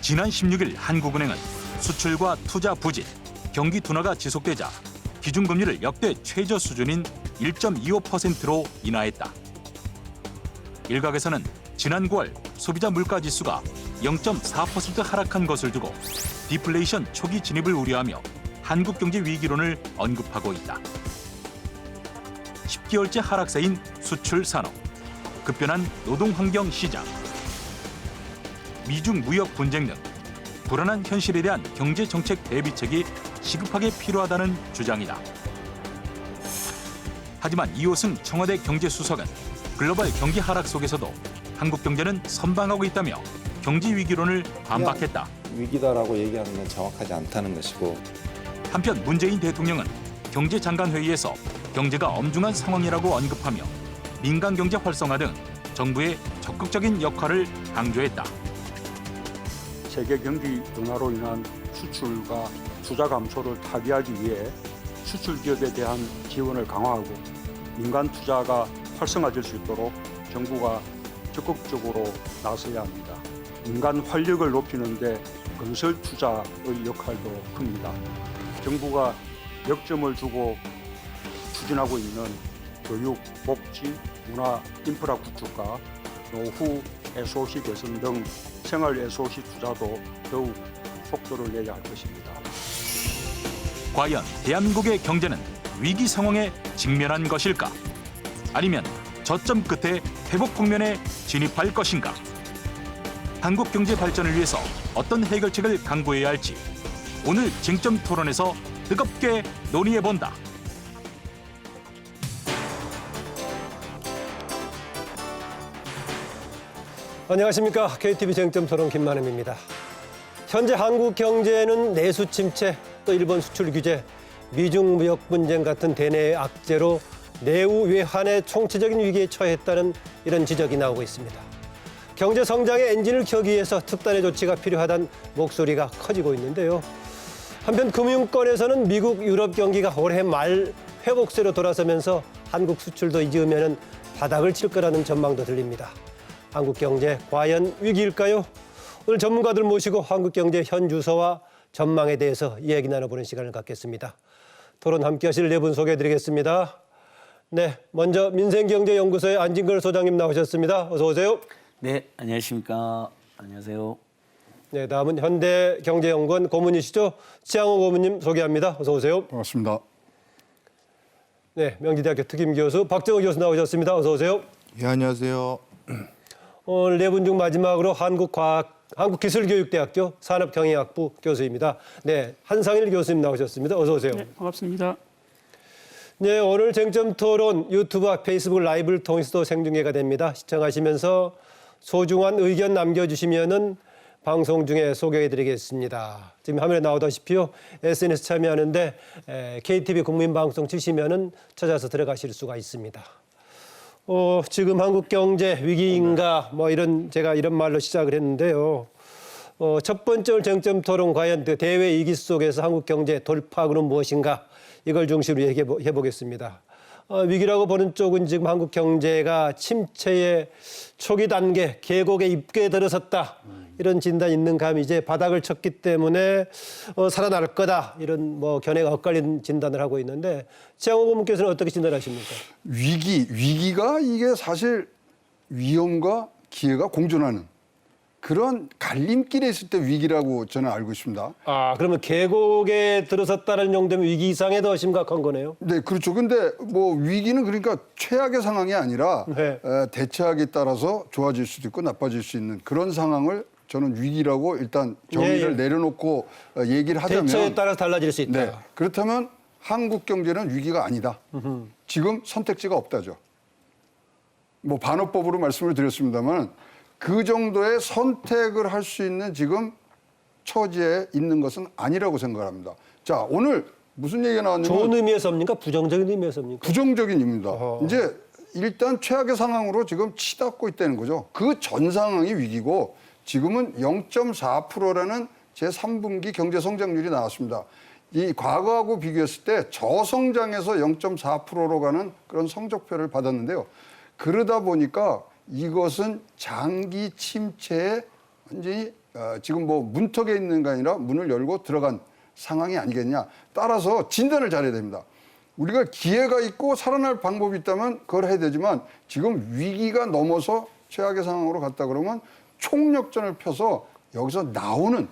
지난 16일 한국은행은 수출과 투자 부진, 경기 둔화가 지속되자 기준금리를 역대 최저 수준인 1.25%로 인하했다. 일각에서는 지난 9월 소비자 물가지수가 0.4% 하락한 것을 두고 디플레이션 초기 진입을 우려하며 한국 경제 위기론을 언급하고 있다. 10개월째 하락세인 수출 산업, 급변한 노동 환경 시장, 미중 무역 분쟁 등 불안한 현실에 대한 경제 정책 대비책이 시급하게 필요하다는 주장이다. 하지만 이호승 청와대 경제수석은 글로벌 경기 하락 속에서도 한국 경제는 선방하고 있다며 경제 위기론을 반박했다. 위기다라고 얘기하는 건 정확하지 않다는 것이고, 한편 문재인 대통령은 경제장관회의에서 경제가 엄중한 상황이라고 언급하며 민간 경제 활성화 등 정부의 적극적인 역할을 강조했다. 세계 경기 둔화로 인한 수출과 투자 감소를 타개하기 위해 수출 기업에 대한 지원을 강화하고 민간 투자가 활성화될 수 있도록 정부가 적극적으로 나서야 합니다. 민간 활력을 높이는 데 건설 투자의 역할도 큽니다. 정부가 역점을 두고 추진하고 있는 교육, 복지, 문화, 인프라 구축과 노후, SOC 개선 등 생활 SOC 투자도 더욱 속도를 내야 할 것입니다. 과연 대한민국의 경제는 위기 상황에 직면한 것일까? 아니면 저점 끝에 회복 국면에 진입할 것인가? 한국 경제 발전을 위해서 어떤 해결책을 강구해야 할지 오늘 쟁점 토론에서 뜨겁게 논의해본다. 안녕하십니까. KTV 쟁점 토론 김만음입니다. 현재 한국 경제는 내수 침체, 또 일본 수출 규제, 미중 무역 분쟁 같은 대내의 악재로 내후 외환의 총체적인 위기에 처했다는 이런 지적이 나오고 있습니다. 경제 성장의 엔진을 켜기 위해서 특단의 조치가 필요하다는 목소리가 커지고 있는데요. 한편 금융권에서는 미국, 유럽 경기가 올해 말 회복세로 돌아서면서 한국 수출도 이즈으면 바닥을 칠 거라는 전망도 들립니다. 한국 경제 과연 위기일까요? 오늘 전문가들 모시고 한국 경제 현주소와 전망에 대해서 이야기 나눠보는 시간을 갖겠습니다. 토론 함께 하실 네 분 소개해드리겠습니다. 네, 먼저 민생경제연구소의 안진걸 소장님 나오셨습니다. 어서 오세요. 네, 안녕하십니까. 안녕하세요. 네, 다음은 현대경제연구원 고문이시죠. 지향호 고문님 소개합니다. 어서 오세요. 반갑습니다. 네, 명지대학교 특임교수 박정우 교수 나오셨습니다. 어서 오세요. 예, 안녕하세요. 오늘 네 분 중 마지막으로 한국기술교육대학교 산업경영학부 교수입니다. 네, 한상일 교수님 나오셨습니다. 어서 오세요. 네, 반갑습니다. 네, 오늘 쟁점 토론 유튜브와 페이스북 라이브를 통해서도 생중계가 됩니다. 시청하시면서 소중한 의견 남겨주시면은 방송 중에 소개해드리겠습니다. 지금 화면에 나오다시피요, SNS 참여하는데 KTV 국민방송 치시면은 찾아서 들어가실 수가 있습니다. 지금 한국 경제 위기인가 제가 이런 말로 시작을 했는데요. 첫 번째 오늘 쟁점 토론 과연 대외 위기 속에서 한국 경제 돌파구는 무엇인가 이걸 중심으로 얘기해 보겠습니다. 위기라고 보는 쪽은 지금 한국 경제가 침체의 초기 단계, 계곡에 입게 들어섰다. 이런 진단이 있는 감이 이제 바닥을 쳤기 때문에 살아날 거다. 이런 견해가 엇갈린 진단을 하고 있는데 지향호 고문께서는 어떻게 진단하십니까? 위기가 이게 사실 위험과 기회가 공존하는 그런 갈림길에 있을 때 위기라고 저는 알고 있습니다. 아, 그러면 계곡에 들어섰다는 정도면 위기 이상에 더 심각한 거네요? 네, 그렇죠. 근데 위기는 그러니까 최악의 상황이 아니라 네. 대처하기에 따라서 좋아질 수도 있고 나빠질 수 있는 그런 상황을 저는 위기라고 일단 정의를 내려놓고 얘기를 하자면 대처에 따라서 달라질 수 있다. 네, 그렇다면 한국 경제는 위기가 아니다. 지금 선택지가 없다죠. 반어법으로 말씀을 드렸습니다만 그 정도의 선택을 할 수 있는 지금 처지에 있는 것은 아니라고 생각합니다. 자, 오늘 무슨 얘기가 나왔냐면 좋은 의미에서입니까? 부정적인 의미에서입니까? 부정적인 의미입니다. 이제 일단 최악의 상황으로 지금 치닫고 있다는 거죠. 그 전 상황이 위기고 지금은 0.4%라는 제3분기 경제 성장률이 나왔습니다. 이 과거하고 비교했을 때 저성장에서 0.4%로 가는 그런 성적표를 받았는데요. 그러다 보니까 이것은 장기 침체에 완전히 지금 뭐 문턱에 있는 게 아니라 문을 열고 들어간 상황이 아니겠냐. 따라서 진단을 잘해야 됩니다. 우리가 기회가 있고 살아날 방법이 있다면 그걸 해야 되지만 지금 위기가 넘어서 최악의 상황으로 갔다 그러면 총력전을 펴서 여기서 나오는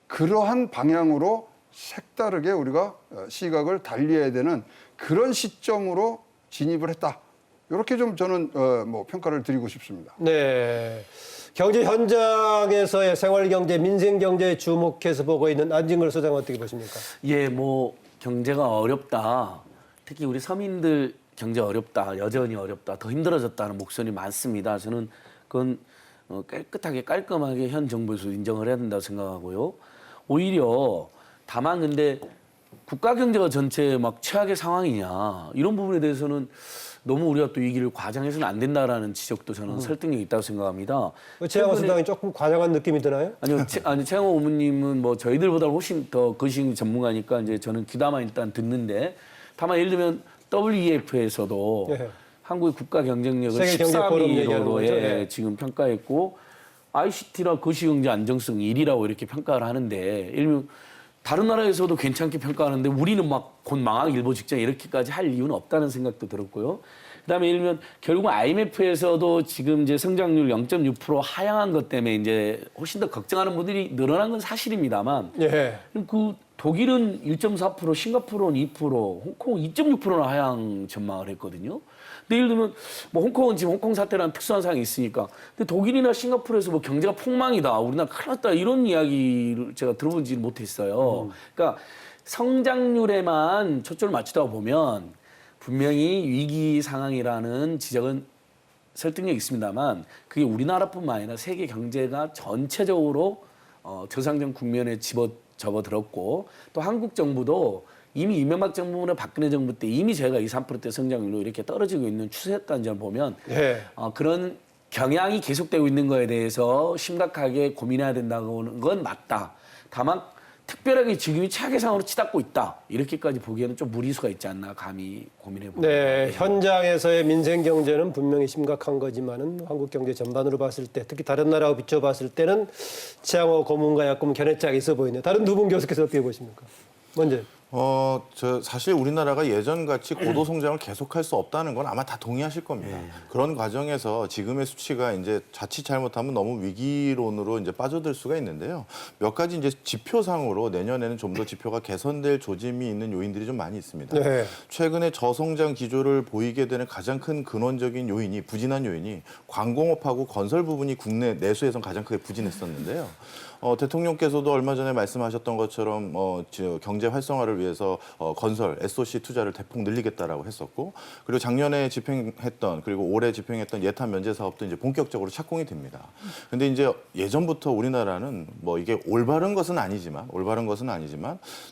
그러한 방향으로 색다르게 우리가 시각을 달리해야 되는 그런 시점으로 진입을 했다. 이렇게 좀 저는 뭐 평가를 드리고 싶습니다. 네. 경제 현장에서의 생활 경제, 민생 경제에 주목해서 보고 있는 안진걸 소장 어떻게 보십니까? 예, 뭐 경제가 어렵다. 특히 우리 서민들 경제 어렵다. 여전히 어렵다. 더 힘들어졌다는 목소리 많습니다. 저는 그건 깨끗하게 깔끔하게 현 정부에서 인정을 해야 된다고 생각하고요. 오히려 다만 근데 국가 경제가 전체 막 최악의 상황이냐 이런 부분에 대해서는 너무 우리가 또 위기를 과장해서는 안 된다라는 지적도 저는 설득력이 있다고 생각합니다. 최양호 소장이 조금 과장한 느낌이 드나요? 아니 최양호 고문님은 뭐 저희들보다 훨씬 더 거신 전문가니까 이제 저는 귀담아 일단 듣는데 다만 예를 들면 WEF에서도 예. 한국의 국가 경쟁력을 세계 경제 포럼 얘기하는 거죠. 13위로 예. 지금 평가했고 ICT나 거시경제 안정성 1위라고 이렇게 평가를 하는데 예를 들면 다른 나라에서도 괜찮게 평가하는데 우리는 막 곧 망하기 일보 직전에 이렇게까지 할 이유는 없다는 생각도 들었고요. 그다음에 예를 들면 결국 IMF에서도 지금 이제 성장률 0.6% 하향한 것 때문에 이제 훨씬 더 걱정하는 분들이 늘어난 건 사실입니다만 예. 그 독일은 1.4%, 싱가포르는 2%, 홍콩은 2.6%나 하향 전망을 했거든요. 근데 예를 들면 뭐 홍콩은 지금 홍콩 사태라는 특수한 상황이 있으니까 근데 독일이나 싱가포르에서 뭐 경제가 폭망이다, 우리나라 큰일 났다 이런 이야기를 제가 들어보지 못했어요. 그러니까 성장률에만 초점을 맞추다 보면 분명히 위기 상황이라는 지적은 설득력이 있습니다만 그게 우리나라뿐만 아니라 세계 경제가 전체적으로 저상정 국면에 접어들었고 또 한국 정부도 이미 이명박 정부나 박근혜 정부 때 이미 저희가 2, 3%대 성장률로 이렇게 떨어지고 있는 추세였다는 점을 보면 예. 그런 경향이 계속되고 있는 거에 대해서 심각하게 고민해야 된다는 건 맞다. 다만 특별하게 지금이 최악의 상황으로 치닫고 있다. 이렇게까지 보기에는 좀 무리수가 있지 않나 감히 고민해 봅니다. 네, 현장에서의 민생 경제는 분명히 심각한 거지만은 한국 경제 전반으로 봤을 때, 특히 다른 나라와 비춰봤을 때는 최양호 고문과 약간 견해차가 있어 보이네요. 다른 두 분 교수께서 어떻게 보십니까? 먼저. 사실 우리나라가 예전같이 고도 성장을 계속할 수 없다는 건 아마 다 동의하실 겁니다. 그런 과정에서 지금의 수치가 이제 자칫 잘못하면 너무 위기론으로 이제 빠져들 수가 있는데요. 몇 가지 이제 지표상으로 내년에는 좀 더 지표가 개선될 조짐이 있는 요인들이 좀 많이 있습니다. 네. 최근에 저성장 기조를 보이게 되는 가장 큰 근원적인 요인이 부진한 요인이 관공업하고 건설 부분이 국내 내수에선 가장 크게 부진했었는데요. 대통령께서도 얼마 전에 말씀하셨던 것처럼 경제 활성화를 위해서 건설, SOC 투자를 대폭 늘리겠다라고 했었고 그리고 작년에 집행했던 그리고 올해 집행했던 예탄 면제 사업도 이제 본격적으로 착공이 됩니다. 근데 이제 예전부터 우리나라는 뭐 이게 올바른 것은 아니지만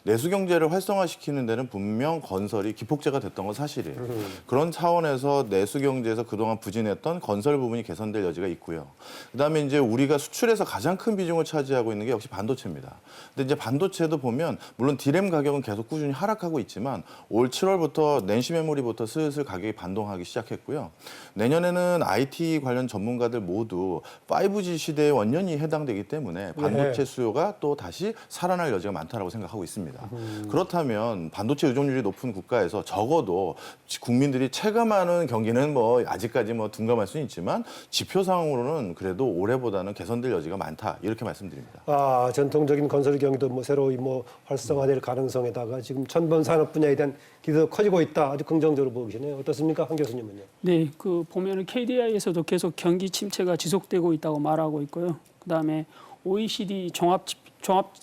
내수 경제를 활성화시키는 데는 분명 건설이 기폭제가 됐던 건 사실이에요. 그런 차원에서 내수 경제에서 그동안 부진했던 건설 부분이 개선될 여지가 있고요. 그다음에 이제 우리가 수출에서 가장 큰 비중을 차지하고 있는 게 역시 반도체입니다. 근데 이제 반도체도 보면 물론 디램 가격은 계속 꾸준히 하락하고 있지만 올 7월부터 낸시 메모리부터 슬슬 가격이 반동하기 시작했고요. 내년에는 IT 관련 전문가들 모두 5G 시대에 완전히 해당되기 때문에 반도체 수요가 또 다시 살아날 여지가 많다라고 생각하고 있습니다. 그렇다면 반도체 의존율이 높은 국가에서 적어도 국민들이 체감하는 경기는 뭐 아직까지 뭐 둔감할 수는 있지만 지표상으로는 그래도 올해보다는 개선될 여지가 많다 이렇게 말씀드립니다. 전통적인 건설 경기도 뭐 새로 활성화될 가능성에다가 지금 첨단 산업 분야에 대한 기대도 커지고 있다. 아주 긍정적으로 보고 계시네요. 어떻습니까, 한 교수님은요? 네, 그 보면은 KDI에서도 계속 경기 침체가 지속되고 있다고 말하고 있고요. 그다음에 OECD 종합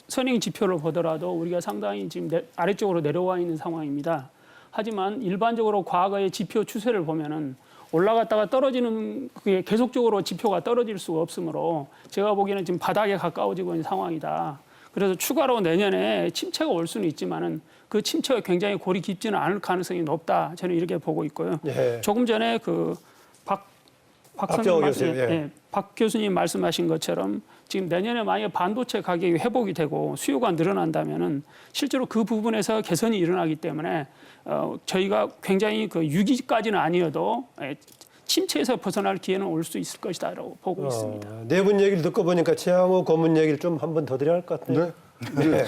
선행 지표를 보더라도 우리가 상당히 지금 아래쪽으로 내려와 있는 상황입니다. 하지만 일반적으로 과거의 지표 추세를 보면은 올라갔다가 떨어지는 그게 계속적으로 지표가 떨어질 수가 없으므로 제가 보기에는 지금 바닥에 가까워지고 있는 상황이다. 그래서 추가로 내년에 침체가 올 수는 있지만은 그 침체가 굉장히 골이 깊지는 않을 가능성이 높다. 저는 이렇게 보고 있고요. 예. 조금 전에 박 교수님 말씀하신 것처럼 지금 내년에 만약에 반도체 가격이 회복이 되고 수요가 늘어난다면은 실제로 그 부분에서 개선이 일어나기 때문에 저희가 굉장히 그 6위까지는 아니어도 침체에서 벗어날 기회는 올 수 있을 것이다라고 보고 있습니다. 네 분 얘기를 듣고 보니까 최양호 고문 얘기를 좀 한 번 더 드려야 할 것 같은데. 네.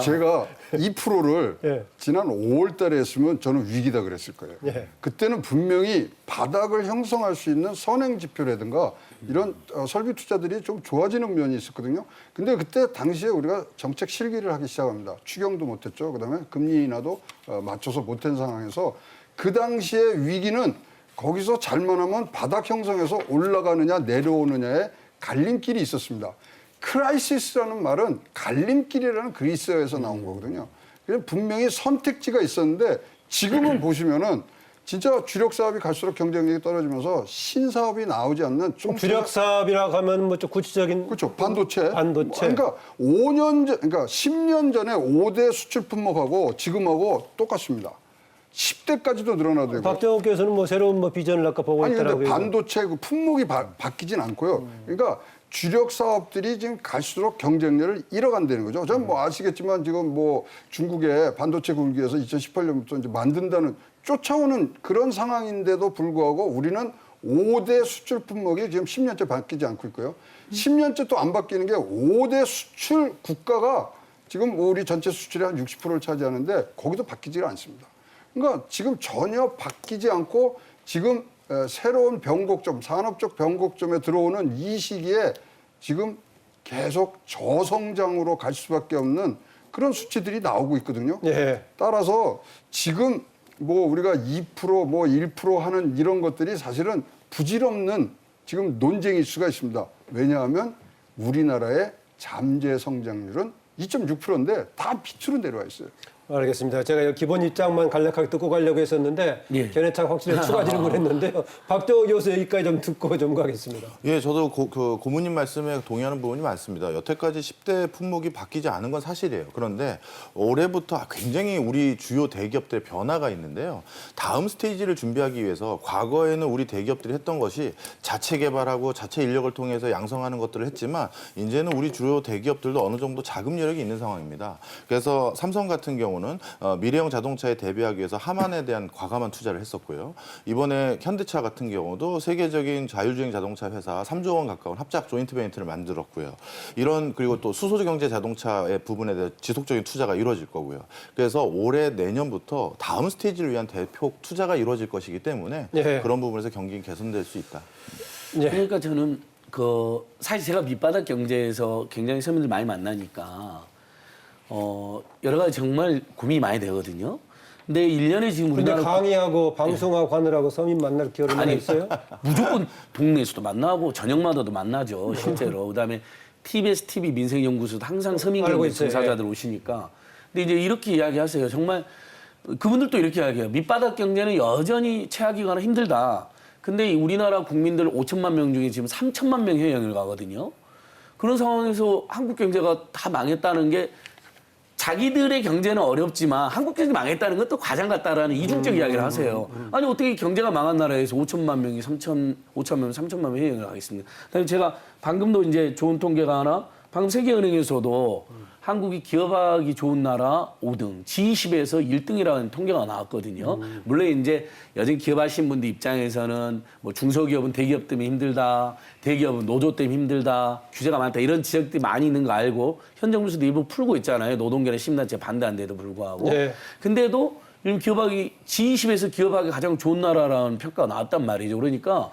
제가 2%를 예. 지난 5월 달에 했으면 저는 위기다 그랬을 거예요. 예. 그때는 분명히 바닥을 형성할 수 있는 선행 지표라든가 이런 설비 투자들이 좀 좋아지는 면이 있었거든요. 근데 그때 당시에 우리가 정책 실기를 하기 시작합니다. 추경도 못했죠. 그다음에 금리 인하도 맞춰서 못한 상황에서 그 당시의 위기는 거기서 잘만 하면 바닥 형성해서 올라가느냐 내려오느냐의 갈림길이 있었습니다. 크라이시스라는 말은 갈림길이라는 그리스어에서 나온 거거든요. 그래서 분명히 선택지가 있었는데 지금은 보시면은 진짜 주력 사업이 갈수록 경쟁력이 떨어지면서 신사업이 나오지 않는 좀 주력 사업이라고 하면 뭐 좀 구체적인 그렇죠. 반도체. 반도체. 그러니까 5년 전, 그러니까 10년 전에 5대 수출 품목하고 지금하고 똑같습니다. 10대까지도 늘어나도 되고. 박정호 교수는 뭐 새로운 뭐 비전을 아까 보고 아니 근데 있더라고요. 반도체 그 품목이 바뀌진 않고요. 그러니까 주력 사업들이 지금 갈수록 경쟁력을 잃어간다는 거죠. 저는 뭐 아시겠지만 지금 뭐 중국의 반도체 굴기에서 2018년부터 이제 만든다는 쫓아오는 그런 상황인데도 불구하고 우리는 5대 수출 품목이 지금 10년째 바뀌지 않고 있고요. 10년째 또 안 바뀌는 게 5대 수출 국가가 지금 우리 전체 수출의 한 60%를 차지하는데 거기도 바뀌지가 않습니다. 그러니까 지금 전혀 바뀌지 않고 지금 새로운 변곡점, 산업적 변곡점에 들어오는 이 시기에 지금 계속 저성장으로 갈 수밖에 없는 그런 수치들이 나오고 있거든요. 예. 따라서 지금 뭐 우리가 2% 뭐 1% 하는 이런 것들이 사실은 부질없는 지금 논쟁일 수가 있습니다. 왜냐하면 우리나라의 잠재 성장률은 2.6%인데 다 밑으로 내려와 있어요. 알겠습니다. 제가 기본 입장만 간략하게 듣고 가려고 했었는데 예. 견해차가 확실히 추가 질문했는데요. 박정호 교수 얘기까지 좀 듣고 좀 가겠습니다. 예, 저도 그 고모님 말씀에 동의하는 부분이 많습니다. 여태까지 10대 품목이 바뀌지 않은 건 사실이에요. 그런데 올해부터 굉장히 우리 주요 대기업들의 변화가 있는데요. 다음 스테이지를 준비하기 위해서 과거에는 우리 대기업들이 했던 것이 자체 개발하고 자체 인력을 통해서 양성하는 것들을 했지만 이제는 우리 주요 대기업들도 어느 정도 자금 여력이 있는 상황입니다. 그래서 삼성 같은 경우는 미래형 자동차에 대비하기 위해서 하만에 대한 과감한 투자를 했었고요. 이번에 현대차 같은 경우도 세계적인 자율주행 자동차 회사 3조 원 가까운 합작 조인트 베인트를 만들었고요. 이런 그리고 또 수소 경제 자동차의 부분에 대해 지속적인 투자가 이루어질 거고요. 그래서 올해 내년부터 다음 스테이지를 위한 대폭 투자가 이루어질 것이기 때문에 예. 그런 부분에서 경기가 개선될 수 있다. 예. 그러니까 저는 사실 제가 밑바닥 경제에서 굉장히 서민들 많이 만나니까 여러 가지 정말 고민이 많이 되거든요. 근데 1년에 지금 근데 우리나라 강의하고 방송하고 하느라고 서민 만날 기회를 많이 있어요? 무조건 동네에서도 만나고 저녁마다도 만나죠, 실제로. 그다음에 TBS TV 민생연구소도 항상 서민 알고 경제 있어요. 종사자들 오시니까. 근데 이제 이렇게 이야기하세요. 정말 그분들도 이렇게 이야기해요. 밑바닥 경제는 여전히 최악이거나 힘들다. 근데 우리나라 국민들 5천만 명 중에 지금 3천만 명 해외여행을 가거든요. 그런 상황에서 한국 경제가 다 망했다는 게 자기들의 경제는 어렵지만 한국 경제 망했다는 건 또 과장 같다라는 이중적 이야기를 하세요. 아니 어떻게 경제가 망한 나라에서 5천만 명이 3천만 명 해외여행을 가겠습니까? 그다음에 제가 방금도 이제 좋은 통계가 하나, 방금 세계은행에서도 한국이 기업하기 좋은 나라 5등, G20에서 1등이라는 통계가 나왔거든요. 물론 이제 여전히 기업하신 분들 입장에서는 뭐 중소기업은 대기업 때문에 힘들다, 대기업은 노조 때문에 힘들다, 규제가 많다 이런 지적들이 많이 있는 거 알고 현 정부에서도 일부 풀고 있잖아요. 노동계나 시민단체 반대한데도 불구하고. 네. 근데도 지금 기업하기 G20에서 기업하기 가장 좋은 나라라는 평가가 나왔단 말이죠. 그러니까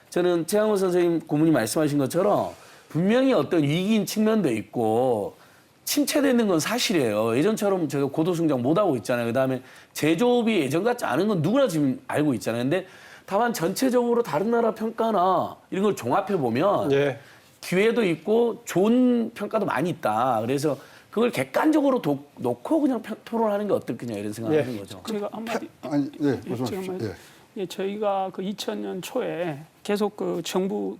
저는 최양호 선생님 고문이 말씀하신 것처럼 분명히 어떤 위기인 측면도 있고 침체되는 건 사실이에요. 예전처럼 제가 고도성장 못하고 있잖아요. 그다음에 제조업이 예전 같지 않은 건 누구나 지금 알고 있잖아요. 근데 다만 전체적으로 다른 나라 평가나 이런 걸 종합해 보면 예. 기회도 있고 좋은 평가도 많이 있다. 그래서 그걸 객관적으로 놓고 그냥 토론하는 게 어떻겠냐 이런 생각을 하는 거죠. 제가 한마디 아니, 네, 말씀하십시오. 지금 예. 예, 저희가 그 2000년 초에 계속 그 정부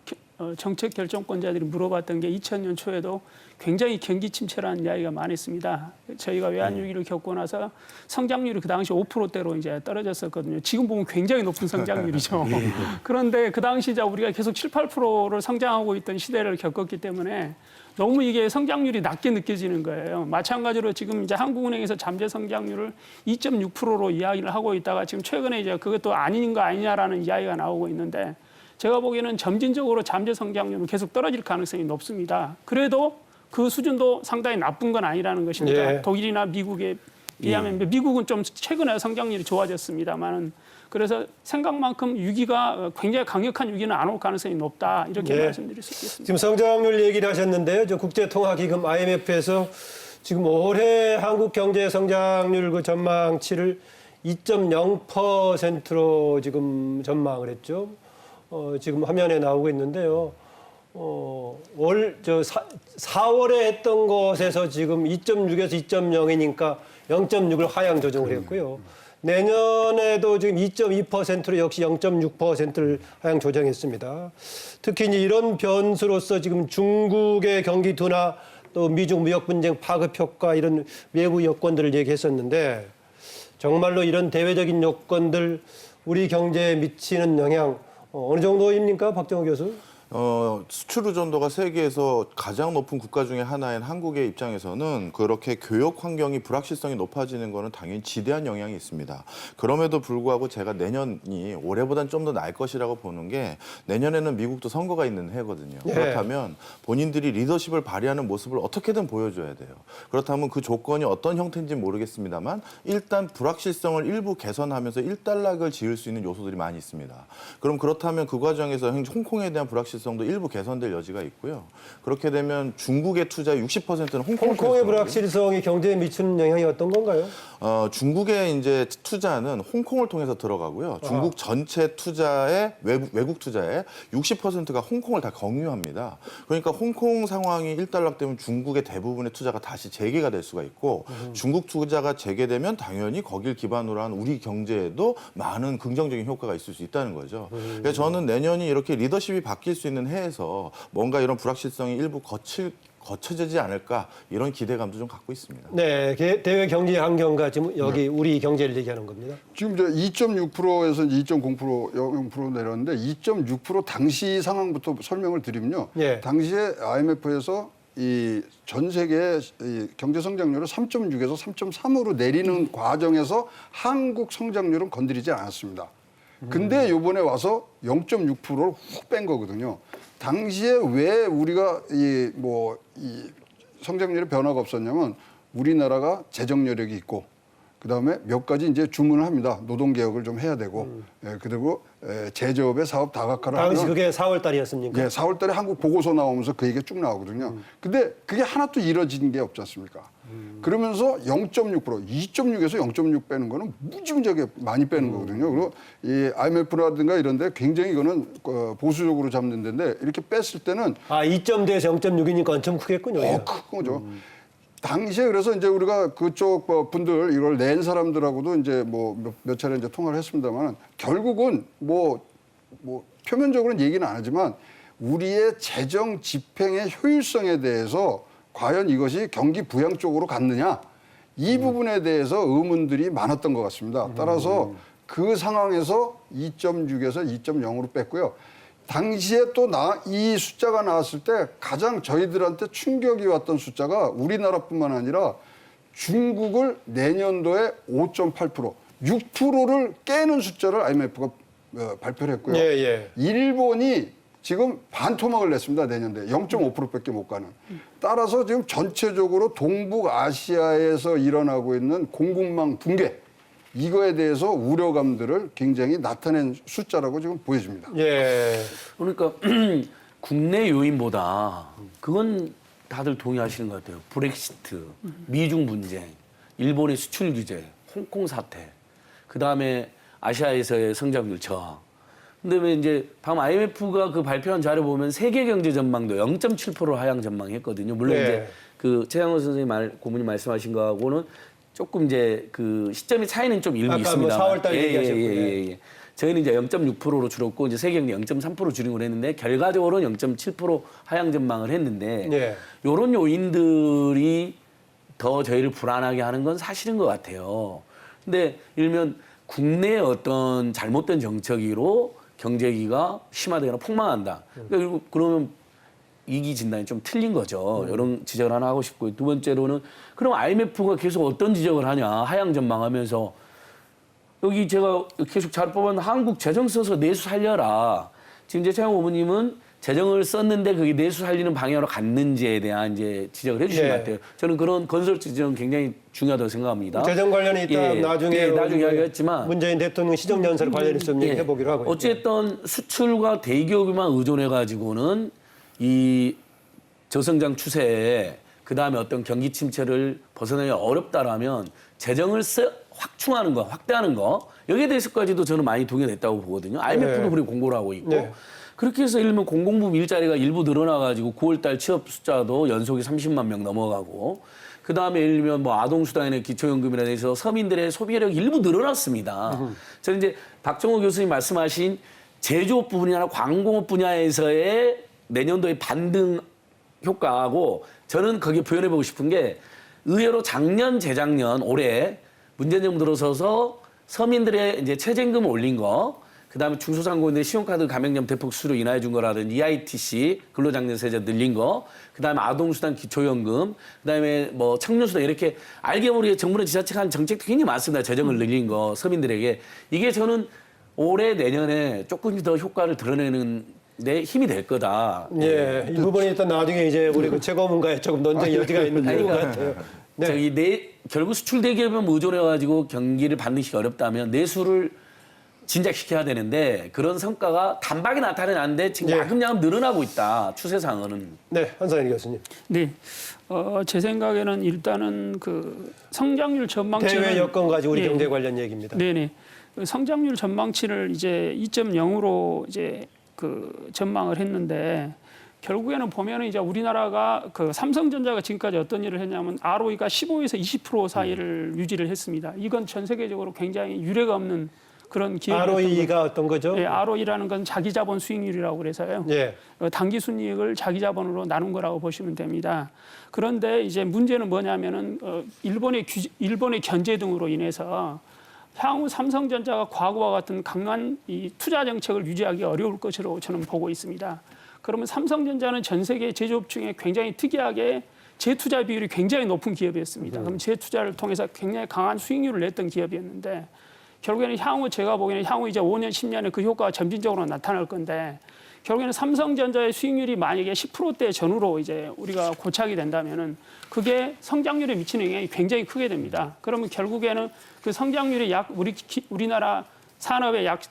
정책 결정권자들이 물어봤던 게 2000년 초에도 굉장히 경기 침체라는 이야기가 많았습니다. 저희가 외환위기를 겪고 나서 성장률이 그 당시 5%대로 이제 떨어졌었거든요. 지금 보면 굉장히 높은 성장률이죠. 그런데 그 당시 우리가 계속 7, 8%를 성장하고 있던 시대를 겪었기 때문에 너무 이게 성장률이 낮게 느껴지는 거예요. 마찬가지로 지금 이제 한국은행에서 잠재 성장률을 2.6%로 이야기를 하고 있다가 지금 최근에 이제 그것도 아닌 거 아니냐라는 이야기가 나오고 있는데 제가 보기에는 점진적으로 잠재 성장률은 계속 떨어질 가능성이 높습니다. 그래도 그 수준도 상당히 나쁜 건 아니라는 것입니다. 예. 독일이나 미국에 비하면 미국은 좀 최근에 성장률이 좋아졌습니다만은 그래서 생각만큼 위기가 굉장히 강력한 위기는 안 올 가능성이 높다 이렇게 예. 말씀드릴 수 있겠습니다. 지금 성장률 얘기를 하셨는데요. 저 국제통화기금 IMF에서 지금 올해 한국 경제 성장률 그 전망치를 2.0%로 지금 전망을 했죠. 지금 화면에 나오고 있는데요. 4월에 했던 것에서 지금 2.6에서 2.0이니까 0.6을 하향 조정을 했고요. 내년에도 지금 2.2%로 역시 0.6%를 하향 조정했습니다. 특히 이제 이런 변수로서 지금 중국의 경기 둔화 또 미중 무역 분쟁 파급 효과 이런 외부 여건들을 얘기했었는데 정말로 이런 대외적인 요건들 우리 경제에 미치는 영향 어느 정도입니까, 박정호 교수? 수출 의존도가 세계에서 가장 높은 국가 중에 하나인 한국의 입장에서는 그렇게 교역 환경이 불확실성이 높아지는 것은 당연히 지대한 영향이 있습니다. 그럼에도 불구하고 제가 내년이 올해보다는 좀 더 나을 것이라고 보는 게 내년에는 미국도 선거가 있는 해거든요. 예. 그렇다면 본인들이 리더십을 발휘하는 모습을 어떻게든 보여줘야 돼요. 그렇다면 그 조건이 어떤 형태인지 모르겠습니다만 일단 불확실성을 일부 개선하면서 일단락을 지을 수 있는 요소들이 많이 있습니다. 그럼 그렇다면 그 과정에서 홍콩에 대한 불확실성도 일부 개선될 여지가 있고요. 그렇게 되면 중국의 투자의 60%는 홍콩의 불확실성이 경제에 미치는 영향이 어떤 건가요? 중국의 이제 투자는 홍콩을 통해서 들어가고요. 중국 전체 투자의 외국 투자의 60%가 홍콩을 다 경유합니다. 그러니까 홍콩 상황이 일단락되면 중국의 대부분의 투자가 다시 재개가 될 수가 있고 중국 투자가 재개되면 당연히 거길 기반으로 한 우리 경제에도 많은 긍정적인 효과가 있을 수 있다는 거죠. 그래서 저는 내년이 이렇게 리더십이 바뀔 수 있는 해에서 뭔가 이런 불확실성이 일부 거쳐지지 않을까 이런 기대감도 좀 갖고 있습니다. 네, 대외 경제 환경과 지금 여기 우리 경제를 얘기하는 겁니다. 지금 이제 2.6%에서 2.0% 0% 내렸는데 2.6% 당시 상황부터 설명을 드리면요. 예. 당시에 IMF에서 이 전 세계 이 경제 성장률을 3.6에서 3.3으로 내리는 과정에서 한국 성장률은 건드리지 않았습니다. 근데 요번에 와서 0.6%를 훅 뺀 거거든요. 당시에 왜 우리가 이 성장률에 변화가 없었냐면 우리나라가 재정 여력이 있고 그다음에 몇 가지 이제 주문을 합니다. 노동 개혁을 좀 해야 되고 그리고 제조업의 사업 다각화를 하면 당시 그게 4월 달이었습니까? 예, 4월 달에 한국 보고서 나오면서 그 얘기가 쭉 나오거든요. 근데 그게 하나도 이뤄진 게 없지 않습니까? 그러면서 0.6%, 2.6에서 0.6 빼는 거는 무지무지하게 많이 빼는 거거든요. 그리고 이 IMF라든가 이런 데 굉장히 이거는 보수적으로 잡는 데인데 이렇게 뺐을 때는 2.대에서 0.6이니까 엄청 크겠군요. 큰 거죠. 당시에 그래서 이제 우리가 그쪽 분들 이걸 낸 사람들하고도 이제 몇 차례 이제 통화를 했습니다만 결국은 표면적으로는 얘기는 안 하지만 우리의 재정 집행의 효율성에 대해서 과연 이것이 경기 부양 쪽으로 갔느냐 이 부분에 대해서 의문들이 많았던 것 같습니다. 따라서 그 상황에서 2.6에서 2.0으로 뺐고요. 당시에 또 이 숫자가 나왔을 때 가장 저희들한테 충격이 왔던 숫자가 우리나라뿐만 아니라 중국을 내년도에 5.8%, 6%를 깨는 숫자를 IMF가 발표를 했고요. 일본이 지금 반토막을 냈습니다. 내년도에 0.5%밖에 못 가는. 따라서 지금 전체적으로 동북아시아에서 일어나고 있는 공급망 붕괴 이거에 대해서 우려감들을 굉장히 나타낸 숫자라고 지금 보여집니다. 예. 그러니까 국내 요인보다 그건 다들 동의하시는 것 같아요. 브렉시트, 미중 분쟁, 일본의 수출 규제, 홍콩 사태, 그 다음에 아시아에서의 성장률 저하. 근데 왜 이제 방금 IMF가 그 발표한 자료 보면 세계 경제 전망도 0.7% 하향 전망했거든요. 물론 네. 이제 그 최양호 선생님 고문이 말씀하신 거하고는 조금 이제 그 시점이 차이는 좀 일부 있습니다. 4월 달 얘기하셨군요. 저희는 이제 0.6%로 줄었고 이제 세계 경제 0.3% 줄이고 했는데 결과적으로는 0.7% 하향 전망을 했는데 이런 요인들이 더 저희를 불안하게 하는 건 사실인 것 같아요. 근데 일면 국내의 어떤 잘못된 정책으로 경제위기가 심화되거나 폭망한다. 그러면 위기 진단이 좀 틀린 거죠. 이런 지적을 하나 하고 싶고 두 번째로는 그럼 IMF가 계속 어떤 지적을 하냐 하향 전망하면서 여기 제가 계속 잘 뽑은 한국 재정 써서 내수 살려라. 지금 이제 최영 후보님은 재정을 썼는데 그게 내수 살리는 방향으로 갔는지에 대한 이제 지적을 해주신 네. 것 같아요. 저는 그런 건설 지정 굉장히 중요하다고 생각합니다. 재정 관련이 있다 나중에 나중에 이야기했지만 문재인 대통령 시정연설 관련해서 좀 얘기해보기로 하고 어쨌든 수출과 대기업에만 의존해 가지고는 이 저성장 추세에 그 다음에 어떤 경기 침체를 벗어나기 어렵다라면 재정을 확충하는 거, 확대하는 거 여기에 대해서까지도 저는 많이 동의됐다고 보거든요. IMF도 네. 그렇게 공고를 하고 있고 네. 그렇게 해서 예를 들면 공공부문 일자리가 일부 늘어나가지고 9월달 취업 숫자도 연속이 30만 명 넘어가고 그 다음에 예를 들면 뭐 아동수당이나 기초연금이나 해서 서민들의 소비력이 일부 늘어났습니다. 저는 이제 박정호 교수님 말씀하신 제조업 부분이나 광공업 분야에서의 내년도의 반등 효과하고 저는 거기에 표현해보고 싶은 게 의외로 작년, 재작년, 올해 문재인 정부 들어서서 서민들의 이제 최저임금을 올린 거 그다음에 중소상공인들 신용카드 가맹점 대폭 수수료 인하해 준 거라든지 EITC 근로장려세제 늘린 거, 그다음에 아동수당 기초연금, 그다음에 뭐 청년수당 이렇게 알게 모르게 정부는 지자체가 한 정책도 굉장히 많습니다. 재정을 늘린 거 서민들에게 이게 저는 올해 내년에 조금 더 효과를 드러내는 데 힘이 될 거다. 예, 이 부분이 일단 나중에 이제 우리 그 최고문과에 조금 논쟁 여지가 있는 부분 같아요. 네. 저기 결국 수출 대기업에만 의존해가지고 경기를 반등시키기 어렵다면 내수를 진작시켜야 되는데 그런 성과가 단박에 나타나지 않는데 지금 예. 야금야금 늘어나고 있다. 추세상으로는. 네, 한상현 교수님. 네. 제 생각에는 일단은 그 성장률 전망치는 대외 여건 가지고 우리 예. 경제 관련 얘기입니다. 네네. 그 성장률 전망치를 이제 2.0으로 이제 그 전망을 했는데 결국에는 보면은 이제 우리나라가 그 삼성전자가 지금까지 어떤 일을 했냐면 ROE가 15에서 20% 사이를 유지를 했습니다. 이건 전 세계적으로 굉장히 유례가 없는 그런 기업이었던 ROE가 어떤 거죠? 예, ROE라는 건 자기 자본 수익률이라고 그래서요. 예. 당기 순이익을 자기 자본으로 나눈 거라고 보시면 됩니다. 그런데 이제 문제는 뭐냐면은 일본의 견제 등으로 인해서 향후 삼성전자가 과거와 같은 강한 이 투자 정책을 유지하기 어려울 것으로 저는 보고 있습니다. 그러면 삼성전자는 전 세계 제조업 중에 굉장히 특이하게 재투자 비율이 굉장히 높은 기업이었습니다. 그럼 재투자를 통해서 굉장히 강한 수익률을 냈던 기업이었는데 결국에는 향후 제가 보기에는 향후 이제 5년, 10년에 그 효과가 점진적으로 나타날 건데 결국에는 삼성전자의 수익률이 만약에 10%대 전후로 이제 우리가 고착이 된다면은 그게 성장률에 미치는 영향이 굉장히 크게 됩니다. 그러면 결국에는 그 성장률이 약 우리나라 산업의 약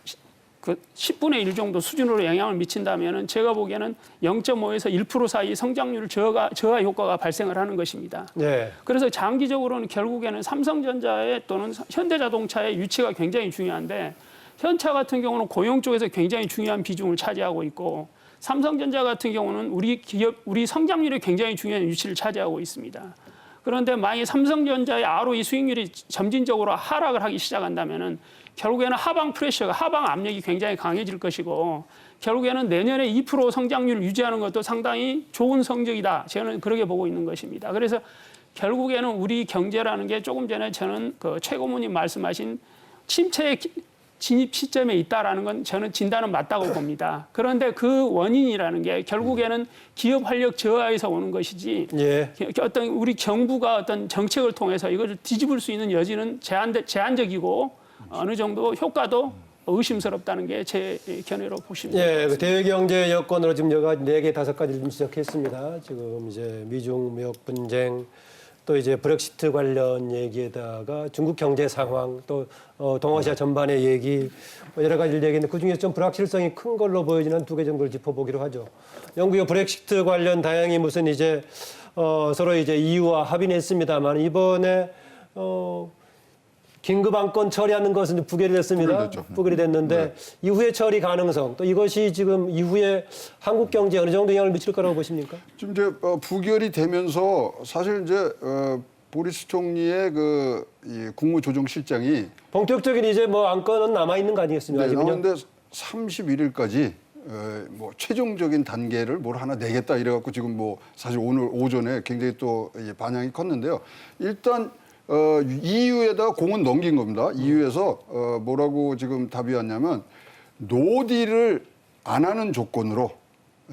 그 10분의 1 정도 수준으로 영향을 미친다면은 제가 보기에는 0.5에서 1% 사이 성장률 저하 효과가 발생을 하는 것입니다. 네. 그래서 장기적으로는 결국에는 삼성전자의 또는 현대자동차의 유치가 굉장히 중요한데 현차 같은 경우는 고용 쪽에서 굉장히 중요한 비중을 차지하고 있고 삼성전자 같은 경우는 우리 성장률이 굉장히 중요한 위치를 차지하고 있습니다. 그런데 만약에 삼성전자의 ROE 수익률이 점진적으로 하락을 하기 시작한다면은 결국에는 하방 프레셔가 하방 압력이 굉장히 강해질 것이고 결국에는 내년에 2% 성장률을 유지하는 것도 상당히 좋은 성적이다. 저는 그렇게 보고 있는 것입니다. 그래서 결국에는 우리 경제라는 게 조금 전에 저는 그 최고모님 말씀하신 침체의 진입 시점에 있다라는 건 저는 진단은 맞다고 봅니다. 그런데 그 원인이라는 게 결국에는 기업 활력 저하에서 오는 것이지 예. 어떤 우리 정부가 어떤 정책을 통해서 이것을 뒤집을 수 있는 여지는 제한적이고 어느 정도 효과도 의심스럽다는 게 제 견해로 보시면 예, 됩니다. 그 대외 경제 여건으로 지금 여가 4개, 5가지를 좀 지적했습니다. 지금 이제 미중 무역 분쟁, 또 이제 브렉시트 관련 얘기에다가 중국 경제 상황, 또 동아시아 전반의 얘기, 여러 가지를 얘기했는데 그중에서 좀 불확실성이 큰 걸로 보여지는 2개 정도를 짚어보기로 하죠. 영국의 브렉시트 관련 다행히 무슨 이제 서로 이제 EU와 합의는 했습니다만 이번에 긴급 안건 처리하는 것은 부결이 됐습니다. 부결이 됐는데 이후에 처리 가능성 또 이것이 지금 이후에 한국 경제에 어느 정도 영향을 미칠 거라고 보십니까? 지금 이제 부결이 되면서 사실 이제 보리스 총리의 이 국무조정실장이 본격적인 이제 뭐 안건은 남아 있는 거 아니겠습니까? 네, 아직은요? 그런데 31일까지 뭐 최종적인 단계를 뭘 하나 내겠다 이래갖고 지금 뭐 사실 오늘 오전에 굉장히 또 반향이 컸는데요. 일단 EU에다가 공은 넘긴 겁니다. EU에서 뭐라고 지금 답이 왔냐면 노딜을 안 하는 조건으로,